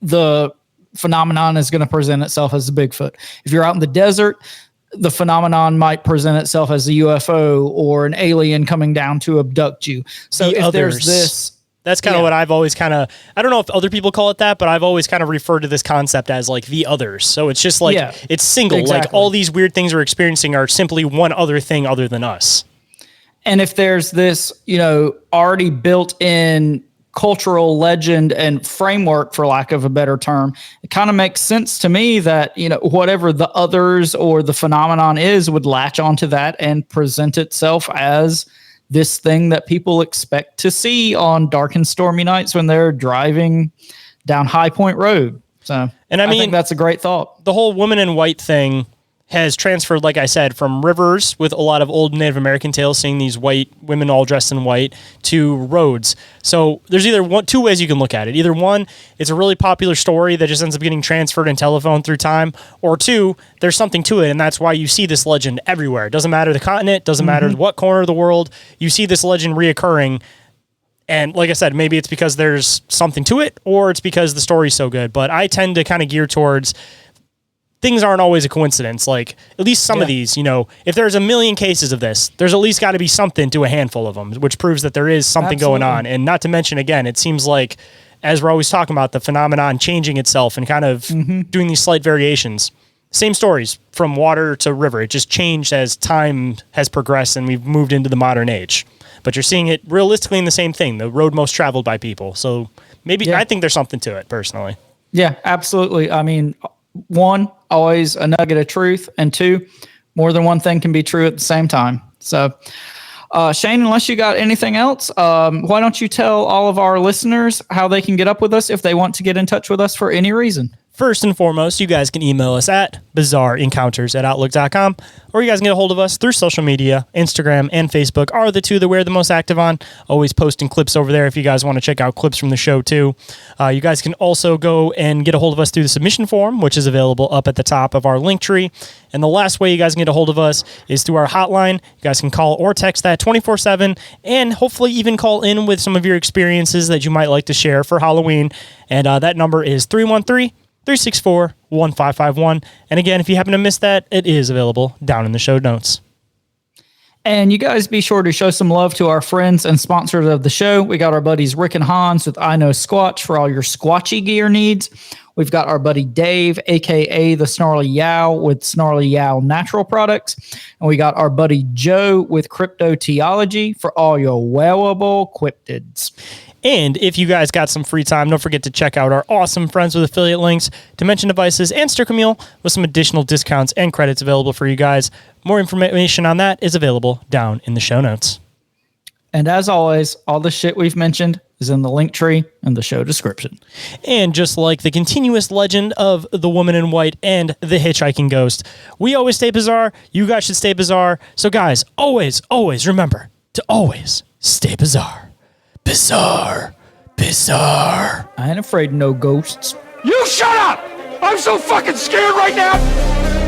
the phenomenon is going to present itself as a Bigfoot. If you're out in the desert, the phenomenon might present itself as a UFO or an alien coming down to abduct you. So if there's this... That's kind of what I've always kind of, I don't know if other people call it that, but I've always kind of referred to this concept as like the others. So it's just like, it's single. Exactly. Like all these weird things we're experiencing are simply one other thing other than us. And if there's this, you know, already built in cultural legend and framework, for lack of a better term, it kind of makes sense to me that, you know, whatever the others or the phenomenon is would latch onto that and present itself as this thing that people expect to see on dark and stormy nights when they're driving down High Point Road. So, and I think that's a great thought. The whole woman in white thing has transferred, like I said, from rivers with a lot of old Native American tales, seeing these white women all dressed in white, to roads. So there's either two ways you can look at it. Either one, it's a really popular story that just ends up getting transferred and telephoned through time, or two, there's something to it, and that's why you see this legend everywhere. It doesn't matter the continent, doesn't matter what corner of the world, you see this legend reoccurring. And like I said, maybe it's because there's something to it, or it's because the story's so good. But I tend to kind of gear towards things aren't always a coincidence. Like, at least some of these, you know, if there's a million cases of this, there's at least got to be something to a handful of them, which proves that there is something going on. And not to mention, again, it seems like, as we're always talking about, the phenomenon changing itself and kind of doing these slight variations. Same stories from water to river. It just changed as time has progressed and we've moved into the modern age. But you're seeing it realistically in the same thing, the road most traveled by people. So maybe I think there's something to it, personally. Yeah, absolutely. I mean, one, always a nugget of truth, and two, more than one thing can be true at the same time. So, Shayn, unless you got anything else, why don't you tell all of our listeners how they can get up with us if they want to get in touch with us for any reason? First and foremost, you guys can email us at bizarreencounters@outlook.com, or you guys can get a hold of us through social media. Instagram and Facebook are the two that we're the most active on. Always posting clips over there if you guys want to check out clips from the show too. You guys can also go and get a hold of us through the submission form, which is available up at the top of our link tree. And the last way you guys can get a hold of us is through our hotline. You guys can call or text that 24/7, and hopefully even call in with some of your experiences that you might like to share for Halloween. And that number is 313-364-1551. And again, if you happen to miss that, it is available down in the show notes. And you guys be sure to show some love to our friends and sponsors of the show. We got our buddies Rick and Hans with I Know Squatch for all your squatchy gear needs. We've got our buddy Dave, a.k.a. the Snarly Yow, with Snarly Yow Natural Products. And we got our buddy Joe with Cryptoteology for all your wearable cryptids. And if you guys got some free time, don't forget to check out our awesome friends with affiliate links, Dimension Devices and Sticker Mule, with some additional discounts and credits available for you guys. More information on that is available down in the show notes. And as always, all the shit we've mentioned is in the link tree in the show description. And just like the continuous legend of the woman in white and the hitchhiking ghost, we always stay bizarre. You guys should stay bizarre. So guys, always, always remember to always stay bizarre. Bizarre. Bizarre. I ain't afraid of no ghosts. You shut up! I'm so fucking scared right now!